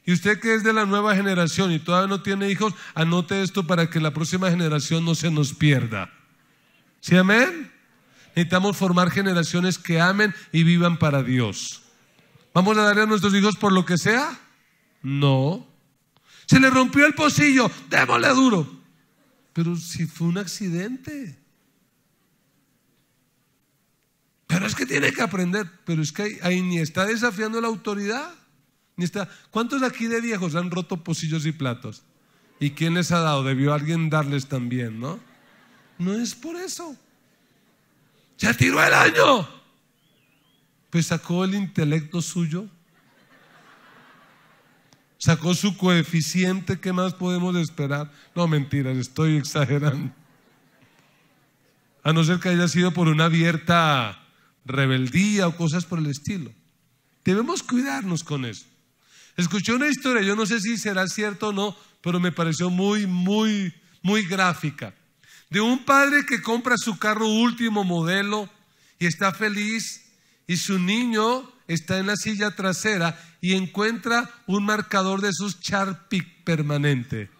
Y usted que es de la nueva generación y todavía no tiene hijos, anote esto para que la próxima generación no se nos pierda. ¿Sí, amén? Necesitamos formar generaciones que amen y vivan para Dios. ¿Vamos a darle a nuestros hijos por lo que sea? No. Se le rompió el pocillo, démosle duro. Pero si fue un accidente. Pero es que tiene que aprender. Pero es que ahí ni está desafiando la autoridad, ni está. ¿Cuántos aquí de viejos han roto pocillos y platos? ¿Y quién les ha dado? Debió alguien darles también, ¿no? No es por eso. Ya tiró el año. Pues sacó el intelecto suyo. Sacó su coeficiente. ¿Qué más podemos esperar? No, mentiras, estoy exagerando. A no ser que haya sido por una abierta rebeldía o cosas por el estilo. Debemos cuidarnos con eso. Escuché una historia, yo no sé si será cierto o no, pero me pareció muy gráfica, de un padre que compra su carro último modelo y está feliz, y su niño está en la silla trasera y encuentra un marcador de esos Sharpie permanente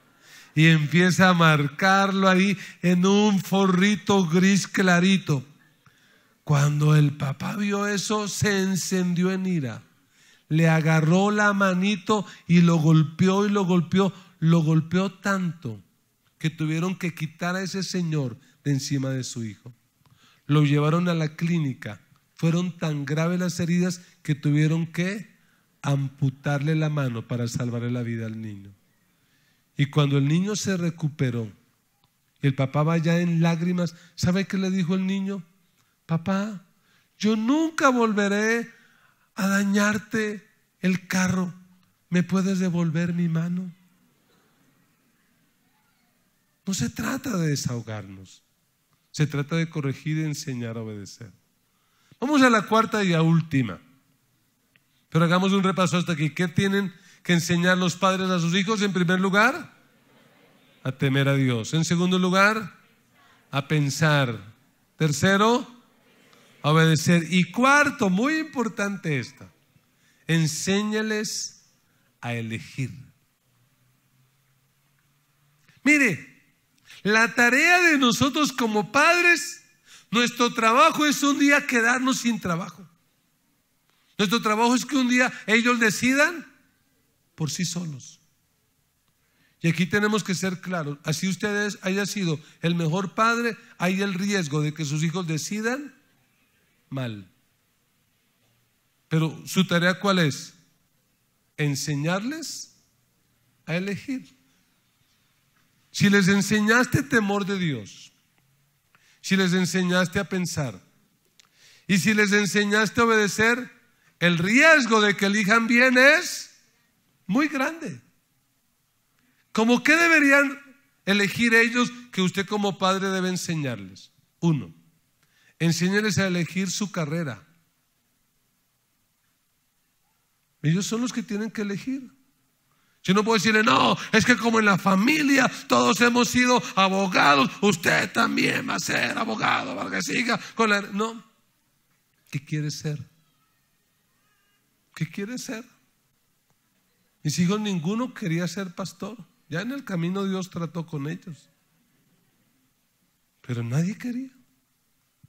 y empieza a marcarlo ahí en un forrito gris clarito. Cuando el papá vio eso, se encendió en ira, le agarró la manito y lo golpeó lo golpeó tanto que tuvieron que quitar a ese señor de encima de su hijo. Lo llevaron a la clínica. Fueron tan graves las heridas que tuvieron que amputarle la mano para salvarle la vida al niño. Y cuando el niño se recuperó, el papá va ya en lágrimas, ¿sabe qué le dijo el niño? Papá, yo nunca volveré a dañarte el carro. ¿Me puedes devolver mi mano? No se trata de desahogarnos, se trata de corregir y enseñar a obedecer. Vamos a la cuarta y a última, pero hagamos un repaso hasta aquí. ¿Qué tienen que enseñar los padres a sus hijos? En primer lugar, a temer a Dios. En segundo lugar, a pensar. Tercero, a obedecer. Y cuarto, muy importante esta, enséñales a elegir. Mire, la tarea de nosotros como padres, nuestro trabajo es un día quedarnos sin trabajo. Nuestro trabajo es que un día ellos decidan por sí solos. Y aquí tenemos que ser claros, así ustedes haya sido el mejor padre, hay el riesgo de que sus hijos decidan mal. Pero su tarea ¿cuál es? Enseñarles a elegir. Si les enseñaste temor de Dios, si les enseñaste a pensar y si les enseñaste a obedecer, el riesgo de que elijan bien es muy grande. ¿Cómo qué deberían elegir ellos que usted como padre debe enseñarles? 1, enséñeles a elegir su carrera. Ellos son los que tienen que elegir. Yo no puedo decirle, no, es que como en la familia todos hemos sido abogados, usted también va a ser abogado para que siga con la... No. ¿Qué quiere ser? ¿Qué quiere ser? Mis hijos ninguno quería ser pastor. Ya en el camino Dios trató con ellos. Pero nadie quería.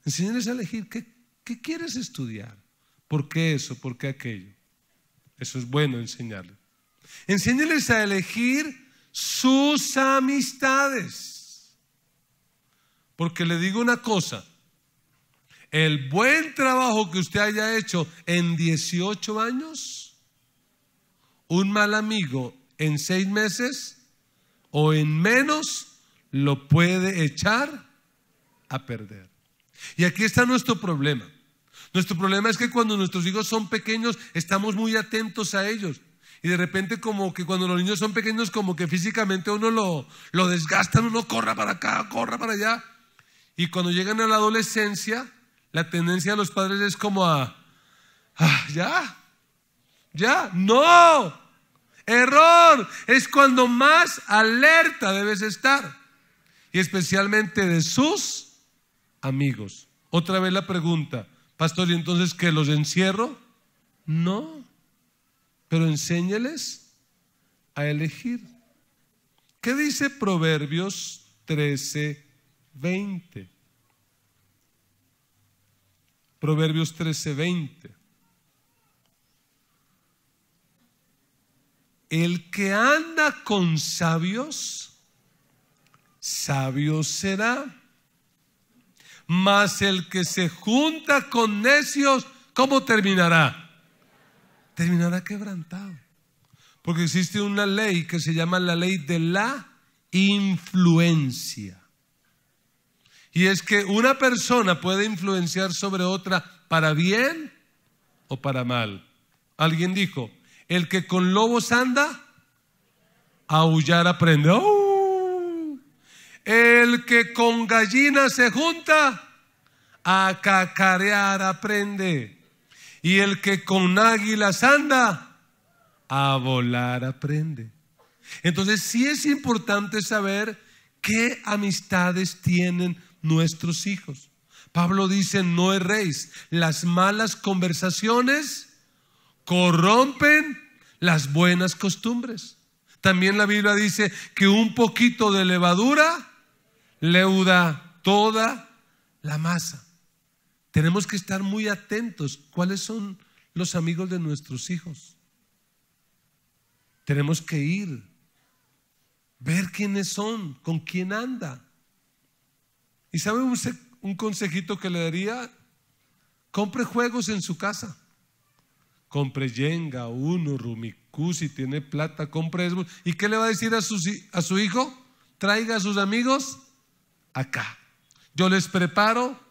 Enséñales a elegir qué quieres estudiar. ¿Por qué eso? ¿Por qué aquello? Eso es bueno enseñarles. Enséñales a elegir sus amistades. Porque le digo una cosa, el buen trabajo que usted haya hecho en 18 años, un mal amigo en 6 meses o en menos lo puede echar a perder. Y aquí está nuestro problema. Nuestro problema es que cuando nuestros hijos son pequeños estamos muy atentos a ellos. Y de repente como que cuando los niños son pequeños como que físicamente uno lo desgastan, uno corra para acá, corra para allá. Y cuando llegan a la adolescencia, la tendencia de los padres es como ya, no, error, es cuando más alerta debes estar. Y especialmente de sus amigos. Otra vez la pregunta, pastor, ¿y entonces qué, los encierro? No. Pero enséñeles a elegir. ¿Qué dice Proverbios 13:20? Proverbios 13:20. El que anda con sabios, sabio será. Mas el que se junta con necios, ¿cómo terminará? Terminará quebrantado. Porque existe una ley que se llama la ley de la influencia. Y es que una persona puede influenciar sobre otra para bien o para mal. Alguien dijo, el que con lobos anda, a aullar aprende. ¡Oh! El que con gallinas se junta, a cacarear aprende. Y el que con águilas anda, a volar aprende. Entonces sí es importante saber qué amistades tienen nuestros hijos. Pablo dice, no erréis, las malas conversaciones corrompen las buenas costumbres. También la Biblia dice que un poquito de levadura leuda toda la masa. Tenemos que estar muy atentos. ¿Cuáles son los amigos de nuestros hijos? Tenemos que ir, ver quiénes son, con quién anda. ¿Y sabe un consejito que le daría? Compre juegos en su casa. Compre Jenga, Uno, Rummikub, si tiene plata, compre eso. ¿Y qué le va a decir a su hijo? Traiga a sus amigos acá. Yo les preparo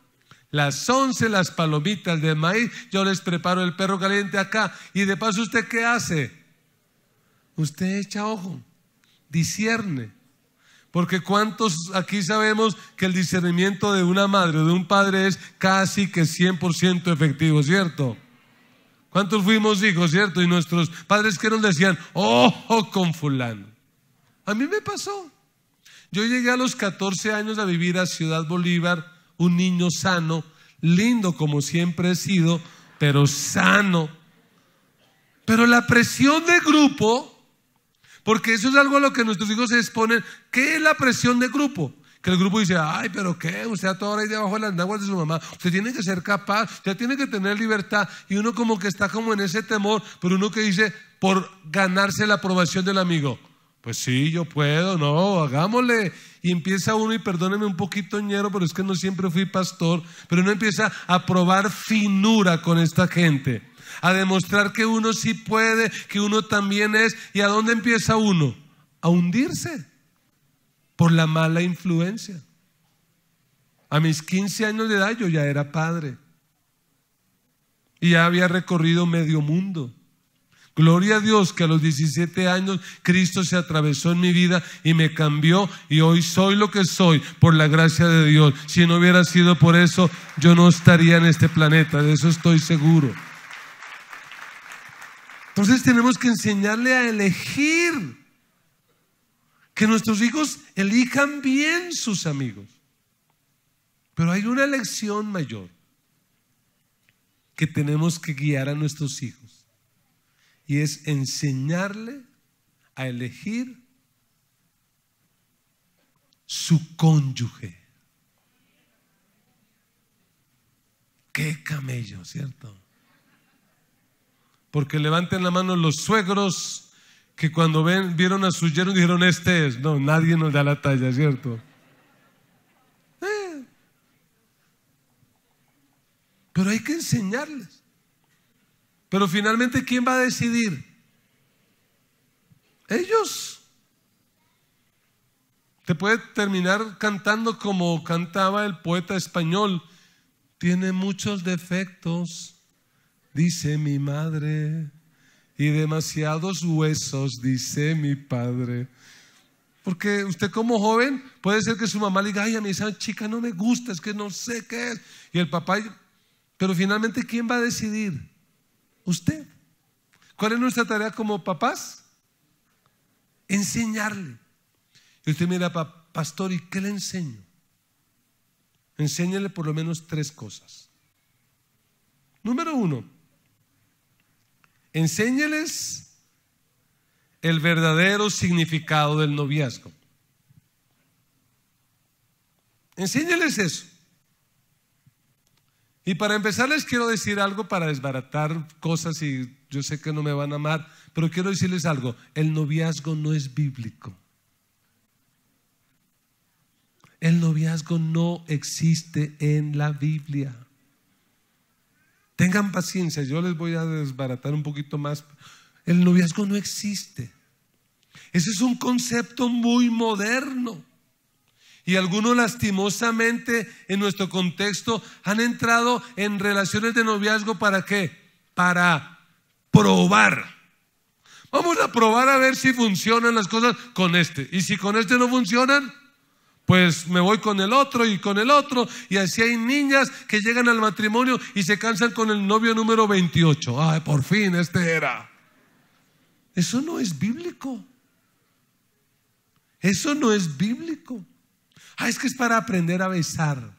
las 11, las palomitas de maíz, yo les preparo el perro caliente acá. Y de paso, ¿usted qué hace? Usted echa ojo, discierne. Porque ¿cuántos aquí sabemos que el discernimiento de una madre o de un padre es casi que 100% efectivo, ¿cierto? ¿Cuántos fuimos hijos, cierto? Y nuestros padres que nos decían, ojo con fulano. A mí me pasó. Yo llegué a los 14 años a vivir a Ciudad Bolívar, un niño sano. lindo como siempre he sido, pero sano. Pero la presión de grupo, porque eso es algo a lo que nuestros hijos se exponen. ¿Qué es la presión de grupo? Que el grupo dice, ay, pero ¿qué? Usted a toda hora ahí debajo de las naguas de su mamá. Usted tiene que ser capaz, usted tiene que tener libertad. Y uno como que está como en ese temor, pero uno que dice, por ganarse la aprobación del amigo. Pues sí, yo puedo, no, hagámosle. Y empieza uno, y perdóneme un poquito ñero, pero es que no siempre fui pastor, pero uno empieza a probar finura con esta gente, a demostrar que uno sí puede, que uno también es. ¿Y a dónde empieza uno? A hundirse por la mala influencia. A mis 15 años de edad yo ya era padre y ya había recorrido medio mundo. Gloria a Dios que a los 17 años Cristo se atravesó en mi vida y me cambió, y hoy soy lo que soy por la gracia de Dios. Si no hubiera sido por eso, yo no estaría en este planeta, de eso estoy seguro. Entonces tenemos que enseñarle a elegir, que nuestros hijos elijan bien sus amigos. Pero hay una lección mayor que tenemos que guiar a nuestros hijos, y es enseñarle a elegir su cónyuge. Qué camello, ¿cierto? Porque levanten la mano los suegros que cuando vieron a sus yernos dijeron, este es. No, nadie nos da la talla, ¿cierto? Pero hay que enseñarles. Pero finalmente, ¿quién va a decidir? Ellos. Te puede terminar cantando como cantaba el poeta español. Tiene muchos defectos, dice mi madre, y demasiados huesos, dice mi padre. Porque usted como joven puede ser que su mamá le diga, ay, a mí esa chica no me gusta, es que no sé qué es. Y el papá, pero finalmente, ¿quién va a decidir? Usted. ¿Cuál es nuestra tarea como papás? Enseñarle. Y usted mira, pastor, ¿y qué le enseño? Enséñale por lo menos 3 cosas. Número 1, enséñeles el verdadero significado del noviazgo. Enséñeles eso. Y para empezar les quiero decir algo para desbaratar cosas, y yo sé que no me van a amar, pero quiero decirles algo. El noviazgo no es bíblico. El noviazgo no existe en la Biblia. Tengan paciencia, yo les voy a desbaratar un poquito más. El noviazgo no existe. Ese es un concepto muy moderno. Y algunos lastimosamente en nuestro contexto han entrado en relaciones de noviazgo ¿para qué? Para probar. Vamos a probar a ver si funcionan las cosas con este. Y si con este no funcionan, pues me voy con el otro y con el otro. Y así hay niñas que llegan al matrimonio y se cansan con el novio número 28. Ay, por fin, este era. Eso no es bíblico. Eso no es bíblico. Es que es para aprender a besar.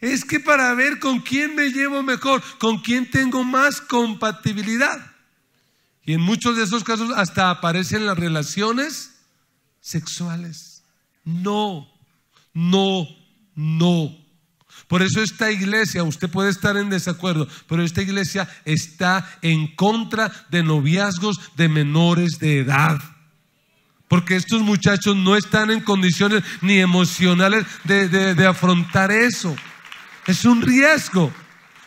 Es que para ver con quién me llevo mejor, con quién tengo más compatibilidad. Y en muchos de esos casos hasta aparecen las relaciones sexuales. No. Por eso esta iglesia, usted puede estar en desacuerdo, pero esta iglesia está en contra de noviazgos de menores de edad. Porque estos muchachos no están en condiciones ni emocionales de afrontar eso. Es un riesgo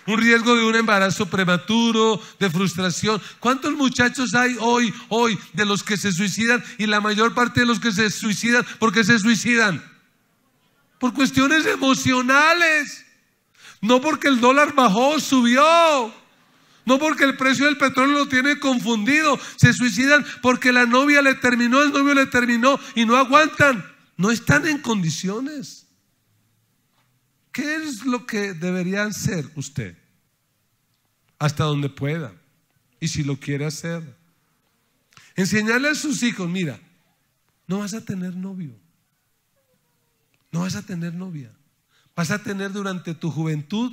de un embarazo prematuro, de frustración. ¿Cuántos muchachos hay hoy de los que se suicidan? Y la mayor parte de los que se suicidan, ¿por qué se suicidan? Por cuestiones emocionales. No porque el dólar bajó, subió. No porque el precio del petróleo lo tiene confundido. Se suicidan porque la novia le terminó, el novio le terminó y no aguantan. No están en condiciones. ¿Qué es lo que deberían ser usted? Hasta donde pueda. Y si lo quiere hacer, enseñarle a sus hijos, mira, no vas a tener novio. no vas a tener novia. Vas a tener durante tu juventud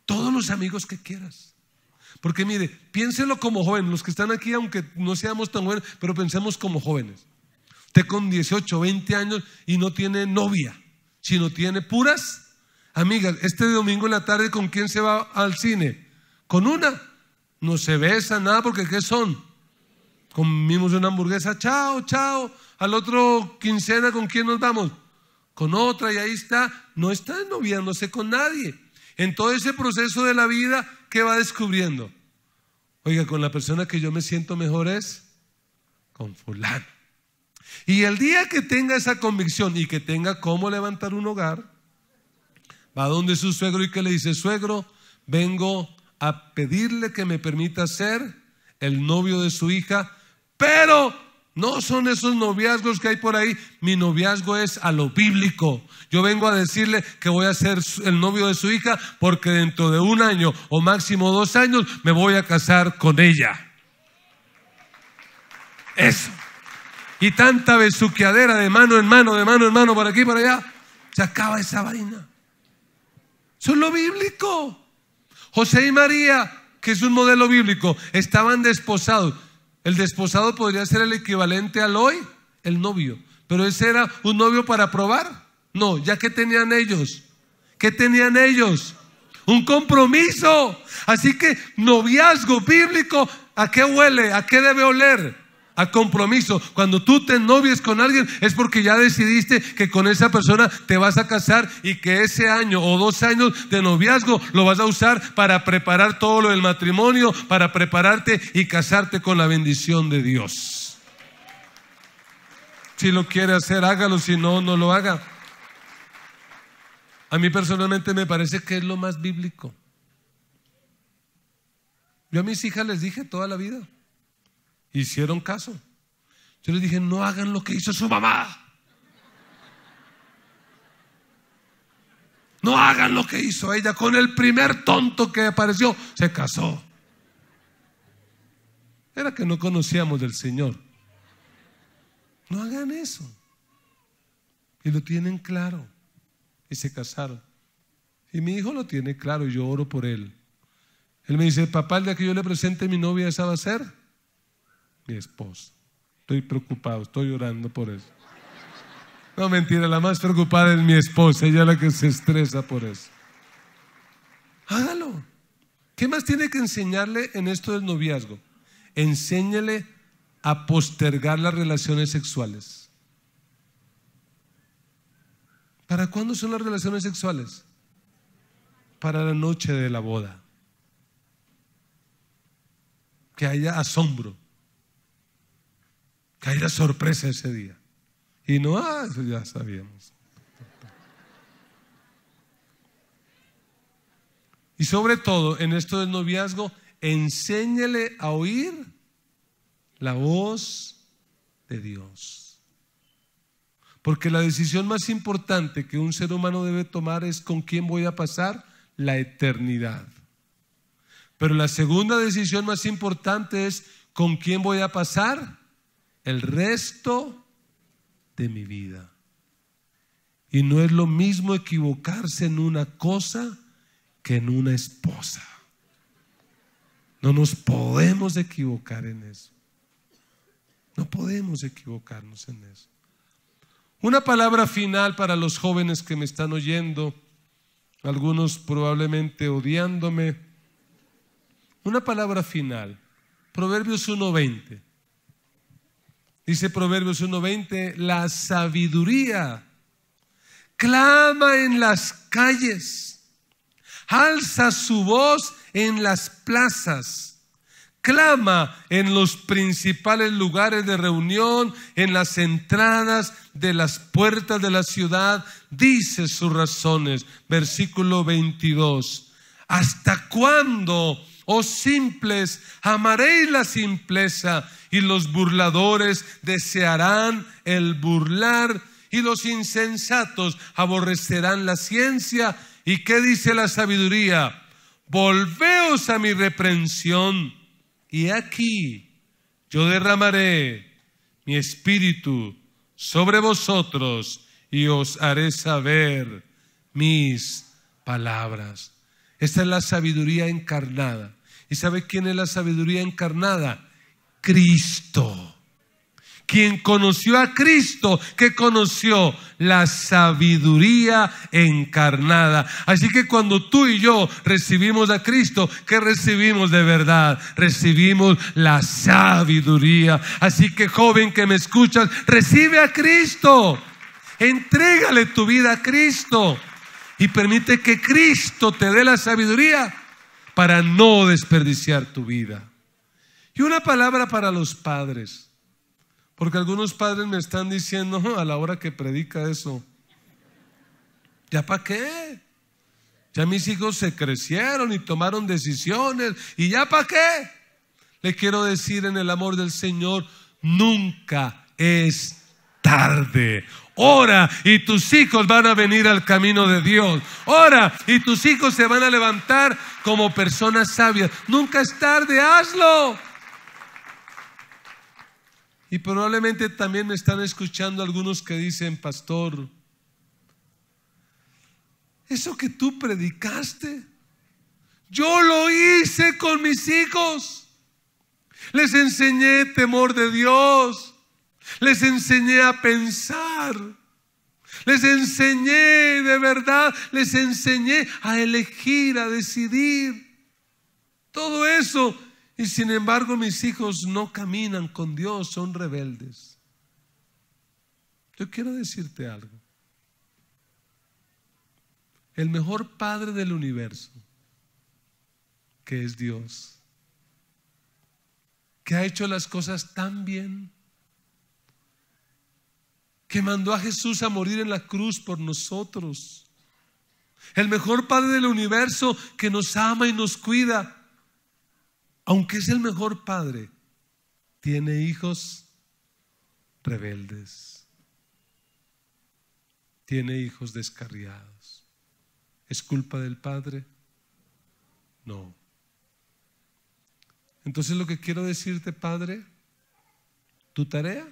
todos los amigos que quieras. Porque mire, piénselo como joven. Los que están aquí, aunque no seamos tan jóvenes, pero pensemos como jóvenes. Usted con 18, 20 años y no tiene novia, sino tiene puras amigas. Este domingo en la tarde, ¿con quién se va al cine? Con una. No se besa, nada, porque ¿qué son? Comimos una hamburguesa, chao, chao. Al otro quincena, ¿con quién nos vamos? Con otra, y ahí está. No está noviándose con nadie. En todo ese proceso de la vida, ¿qué va descubriendo? Oiga, con la persona que yo me siento mejor es con fulano. Y el día que tenga esa convicción y que tenga cómo levantar un hogar, va donde su suegro y que le dice: suegro, vengo a pedirle que me permita ser el novio de su hija, pero no son esos noviazgos que hay por ahí. Mi noviazgo es a lo bíblico. Yo vengo a decirle que voy a ser el novio de su hija porque dentro de 1 año o máximo 2 años me voy a casar con ella. Eso. Y tanta besuqueadera de mano en mano, de mano en mano, por aquí y por allá, se acaba esa vaina. Eso es lo bíblico. José y María, que es un modelo bíblico, estaban desposados. El desposado podría ser el equivalente al hoy, el novio. Pero ese era un novio para probar. No, ya que tenían ellos. ¿Qué tenían ellos? Un compromiso. Así que noviazgo bíblico, ¿a qué huele? ¿A qué debe oler? A compromiso. Cuando tú te novies con alguien es porque ya decidiste que con esa persona te vas a casar y que ese año o 2 años de noviazgo lo vas a usar para preparar todo lo del matrimonio, para prepararte y casarte con la bendición de Dios. Si lo quiere hacer, hágalo. Si no, no lo haga. A mí personalmente me parece que es lo más bíblico. Yo a mis hijas les dije toda la vida. Hicieron caso. Yo les dije: no hagan lo que hizo su mamá. No hagan lo que hizo ella. Con el primer tonto que apareció, se casó. Era que no conocíamos del Señor. No hagan eso. Y lo tienen claro. Y se casaron. Y mi hijo lo tiene claro y yo oro por él. Él me dice: papá, el día que yo le presente a mi novia, esa va a ser mi esposa. Estoy preocupado, estoy orando por eso. No, mentira, la más preocupada es mi esposa. Ella es la que se estresa por eso. Hágalo. ¿Qué más tiene que enseñarle en esto del noviazgo? Enséñele a postergar las relaciones sexuales. ¿Para cuándo son las relaciones sexuales? Para la noche de la boda. Que haya asombro, que haya sorpresa ese día. Y no, eso ya sabíamos. Y sobre todo, en esto del noviazgo, enséñele a oír la voz de Dios. Porque la decisión más importante que un ser humano debe tomar es con quién voy a pasar la eternidad. Pero la segunda decisión más importante es con quién voy a pasar el resto de mi vida. Y no es lo mismo equivocarse en una cosa que en una esposa. No nos podemos equivocar en eso. No podemos equivocarnos en eso. Una palabra final para los jóvenes que me están oyendo, algunos probablemente odiándome. Una palabra final. Proverbios 1:20. Dice Proverbios 1:20: la sabiduría clama en las calles, alza su voz en las plazas, clama en los principales lugares de reunión, en las entradas de las puertas de la ciudad, dice sus razones. Versículo 22. ¿Hasta cuándo, oh simples, amaréis la simpleza? Y los burladores desearán el burlar, y los insensatos aborrecerán la ciencia. ¿Y qué dice la sabiduría? Volveos a mi reprensión, y aquí yo derramaré mi espíritu sobre vosotros, y os haré saber mis palabras. Esta es la sabiduría encarnada. ¿Y sabe quién es la sabiduría encarnada? Cristo. Quien conoció a Cristo, que conoció la sabiduría encarnada. Así que cuando tú y yo recibimos a Cristo, ¿qué recibimos de verdad? Recibimos la sabiduría. Así que, joven que me escuchas, recibe a Cristo. Entrégale tu vida a Cristo y permite que Cristo te dé la sabiduría para no desperdiciar tu vida. Y una palabra para los padres, porque algunos padres me están diciendo a la hora que predica eso: ¿ya para qué? Ya mis hijos se crecieron y tomaron decisiones, ¿y ya para qué? Le quiero decir en el amor del Señor: nunca es tarde. Ora y tus hijos van a venir al camino de Dios. Ora y tus hijos se van a levantar como personas sabias. Nunca es tarde, hazlo. Y probablemente también me están escuchando algunos que dicen: pastor, eso que tú predicaste, yo lo hice con mis hijos. Les enseñé temor de Dios. Les enseñé a pensar. Les enseñé de verdad. Les enseñé a elegir, a decidir. Todo eso. Y sin embargo mis hijos no caminan con Dios, son rebeldes. Yo quiero decirte algo. El mejor padre del universo, que es Dios, que ha hecho las cosas tan bien, que mandó a Jesús a morir en la cruz por nosotros. El mejor padre del universo, que nos ama y nos cuida. Aunque es el mejor padre, tiene hijos rebeldes. Tiene hijos descarriados. ¿Es culpa del padre? No. Entonces lo que quiero decirte, padre, tu tarea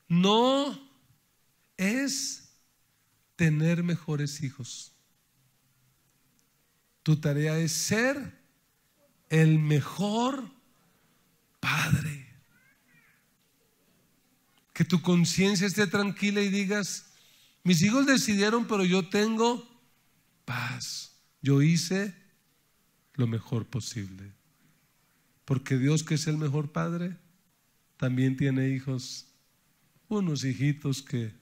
no es tener mejores hijos. Tu tarea es ser el mejor padre. Que tu conciencia esté tranquila y digas: mis hijos decidieron, pero yo tengo paz. Yo hice lo mejor posible. Porque Dios, que es el mejor padre, también tiene hijos, unos hijitos que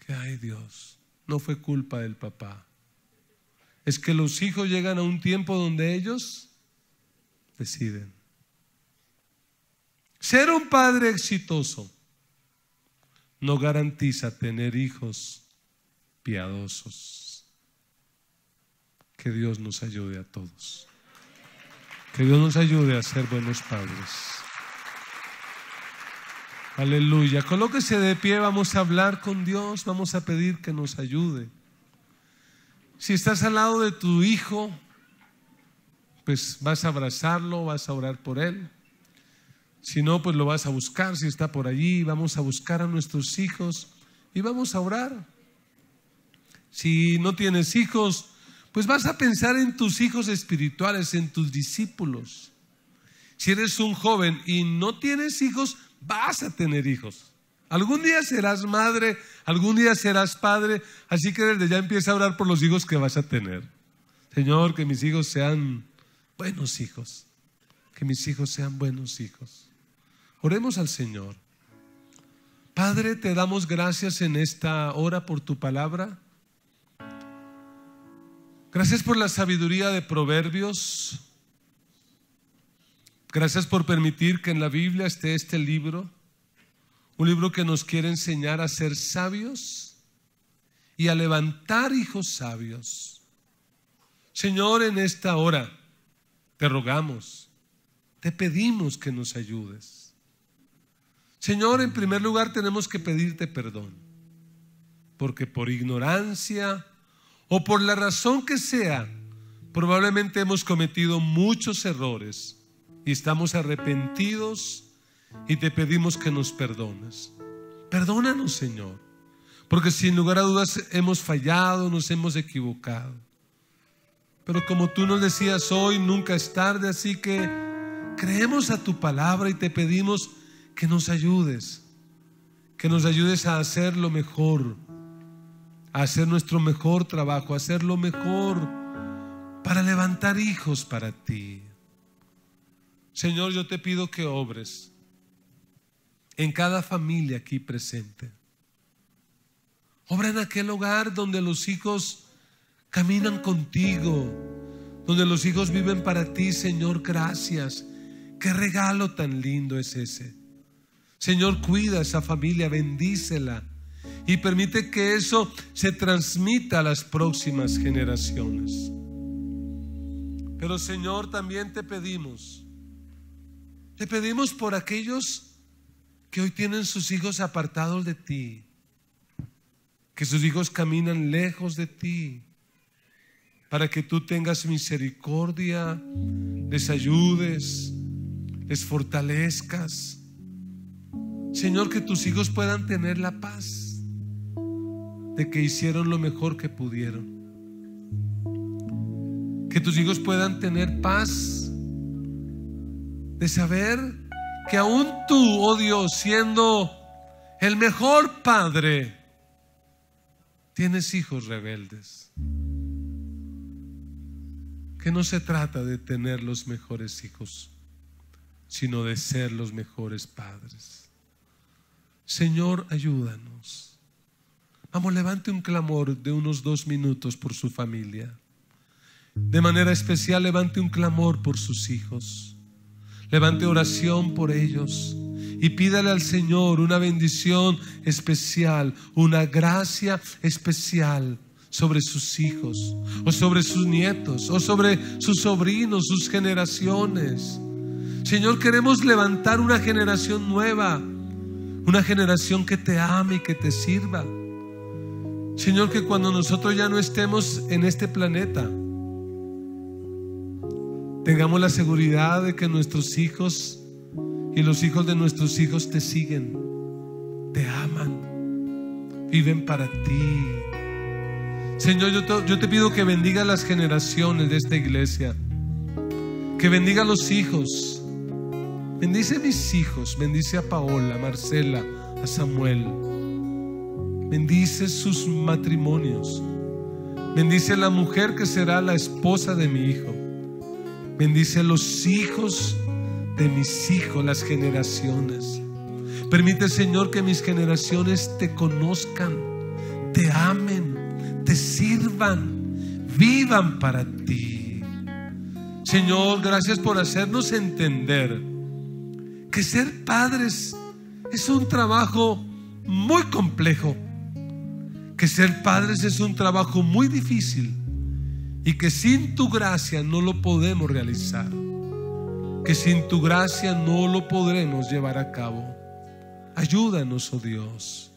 ay Dios, no fue culpa del papá. Es que los hijos llegan a un tiempo donde ellos deciden. Ser un padre exitoso no garantiza tener hijos piadosos. Que Dios nos ayude a todos. Que Dios nos ayude a ser buenos padres. Aleluya. Colóquese de pie, vamos a hablar con Dios, vamos a pedir que nos ayude. Si estás al lado de tu hijo, pues vas a abrazarlo, vas a orar por él. Si no, pues lo vas a buscar. Si está por allí, vamos a buscar a nuestros hijos y vamos a orar. Si no tienes hijos, pues vas a pensar en tus hijos espirituales, en tus discípulos. Si eres un joven y no tienes hijos, vas a tener hijos. Algún día serás madre, algún día serás padre, así que desde ya empieza a orar por los hijos que vas a tener. Señor, que mis hijos sean buenos hijos, que mis hijos sean buenos hijos. Oremos al Señor. Padre, te damos gracias en esta hora por tu palabra. Gracias por la sabiduría de Proverbios. Gracias por permitir que en la Biblia esté este libro. Un libro que nos quiere enseñar a ser sabios y a levantar hijos sabios. Señor, en esta hora te rogamos, te pedimos que nos ayudes. Señor, en primer lugar tenemos que pedirte perdón, porque por ignorancia o por la razón que sea, probablemente hemos cometido muchos errores y estamos arrepentidos y te pedimos que nos perdones. Perdónanos, Señor, porque sin lugar a dudas hemos fallado, nos hemos equivocado. Pero como tú nos decías hoy, nunca es tarde, así que creemos a tu palabra y te pedimos que nos ayudes a hacer lo mejor, a hacer nuestro mejor trabajo, a hacer lo mejor para levantar hijos para ti. Señor, yo te pido que obres en cada familia aquí presente. Obra en aquel hogar donde los hijos caminan contigo, donde los hijos viven para ti. Señor, gracias. Qué regalo tan lindo es ese. Señor, cuida a esa familia, bendícela y permite que eso se transmita a las próximas generaciones. Pero Señor, también te pedimos por aquellos que hoy tienen sus hijos apartados de ti, que sus hijos caminan lejos de ti, para que tú tengas misericordia, les ayudes, les fortalezcas. Señor, que tus hijos puedan tener la paz de que hicieron lo mejor que pudieron. Que tus hijos puedan tener paz de saber que aún tú, oh Dios, siendo el mejor padre, tienes hijos rebeldes. Que no se trata de tener los mejores hijos, sino de ser los mejores padres. Señor, ayúdanos. Vamos, levante un clamor de unos 2 minutos por su familia. De manera especial, levante un clamor por sus hijos. Levante oración por ellos y pídale al Señor una bendición especial, una gracia especial sobre sus hijos, o sobre sus nietos, o sobre sus sobrinos, sus generaciones. Señor, queremos levantar una generación nueva, una generación que te ame y que te sirva. Señor, que cuando nosotros ya no estemos en este planeta, tengamos la seguridad de que nuestros hijos y los hijos de nuestros hijos te siguen, te aman, viven para ti. Señor, yo te pido que bendiga las generaciones de esta iglesia, que bendiga a los hijos. Bendice a mis hijos, bendice a Paola, a Marcela, a Samuel. Bendice sus matrimonios. Bendice a la mujer que será la esposa de mi hijo. Bendice a los hijos de mis hijos, las generaciones. Permite, Señor, que mis generaciones te conozcan, te amen, te sirvan, vivan para ti. Señor, gracias por hacernos entender que ser padres es un trabajo muy complejo, que ser padres es un trabajo muy difícil y que sin tu gracia no lo podemos realizar, que sin tu gracia no lo podremos llevar a cabo. Ayúdanos, oh Dios,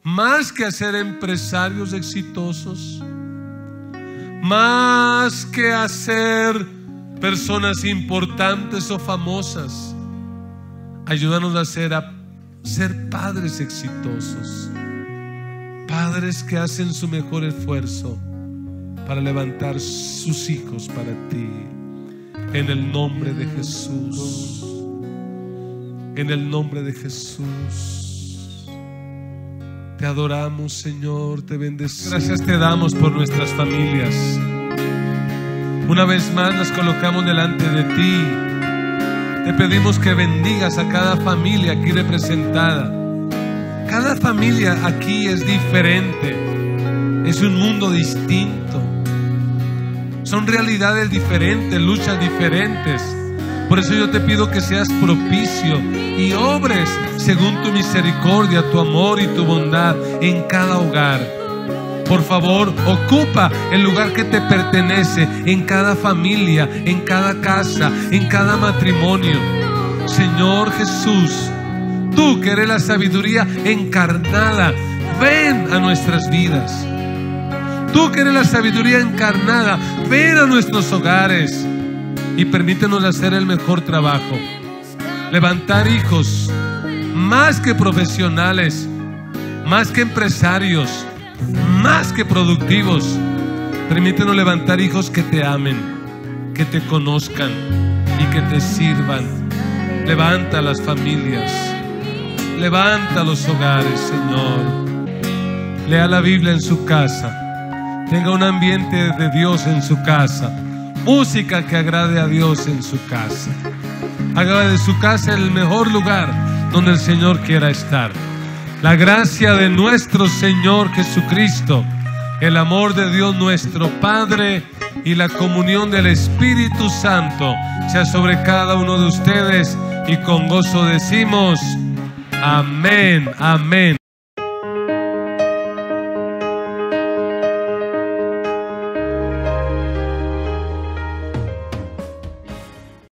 más que a ser empresarios exitosos, más que a ser personas importantes o famosas, ayúdanos a ser padres exitosos, padres que hacen su mejor esfuerzo para levantar sus hijos para ti. En el nombre de Jesús, en el nombre de Jesús, te adoramos, Señor, te bendecimos. Gracias te damos por nuestras familias. Una vez más las colocamos delante de ti. Te pedimos que bendigas a cada familia aquí representada. Cada familia aquí es diferente, es un mundo distinto, son realidades diferentes, luchas diferentes. Por eso yo te pido que seas propicio y obres según tu misericordia, tu amor y tu bondad en cada hogar. Por favor, ocupa el lugar que te pertenece en cada familia, en cada casa, en cada matrimonio. Señor Jesús, tú que eres la sabiduría encarnada, ven a nuestras vidas. Tú que eres la sabiduría encarnada, ven a nuestros hogares y permítenos hacer el mejor trabajo levantar hijos, más que profesionales, más que empresarios, más que productivos. Permítenos levantar hijos que te amen, que te conozcan y que te sirvan. Levanta las familias, levanta los hogares, Señor. Lea la Biblia en su casa, tenga un ambiente de Dios en su casa, música que agrade a Dios en su casa. Haga de su casa el mejor lugar donde el Señor quiera estar. La gracia de nuestro Señor Jesucristo, el amor de Dios nuestro Padre y la comunión del Espíritu Santo sea sobre cada uno de ustedes, y con gozo decimos amén, amén.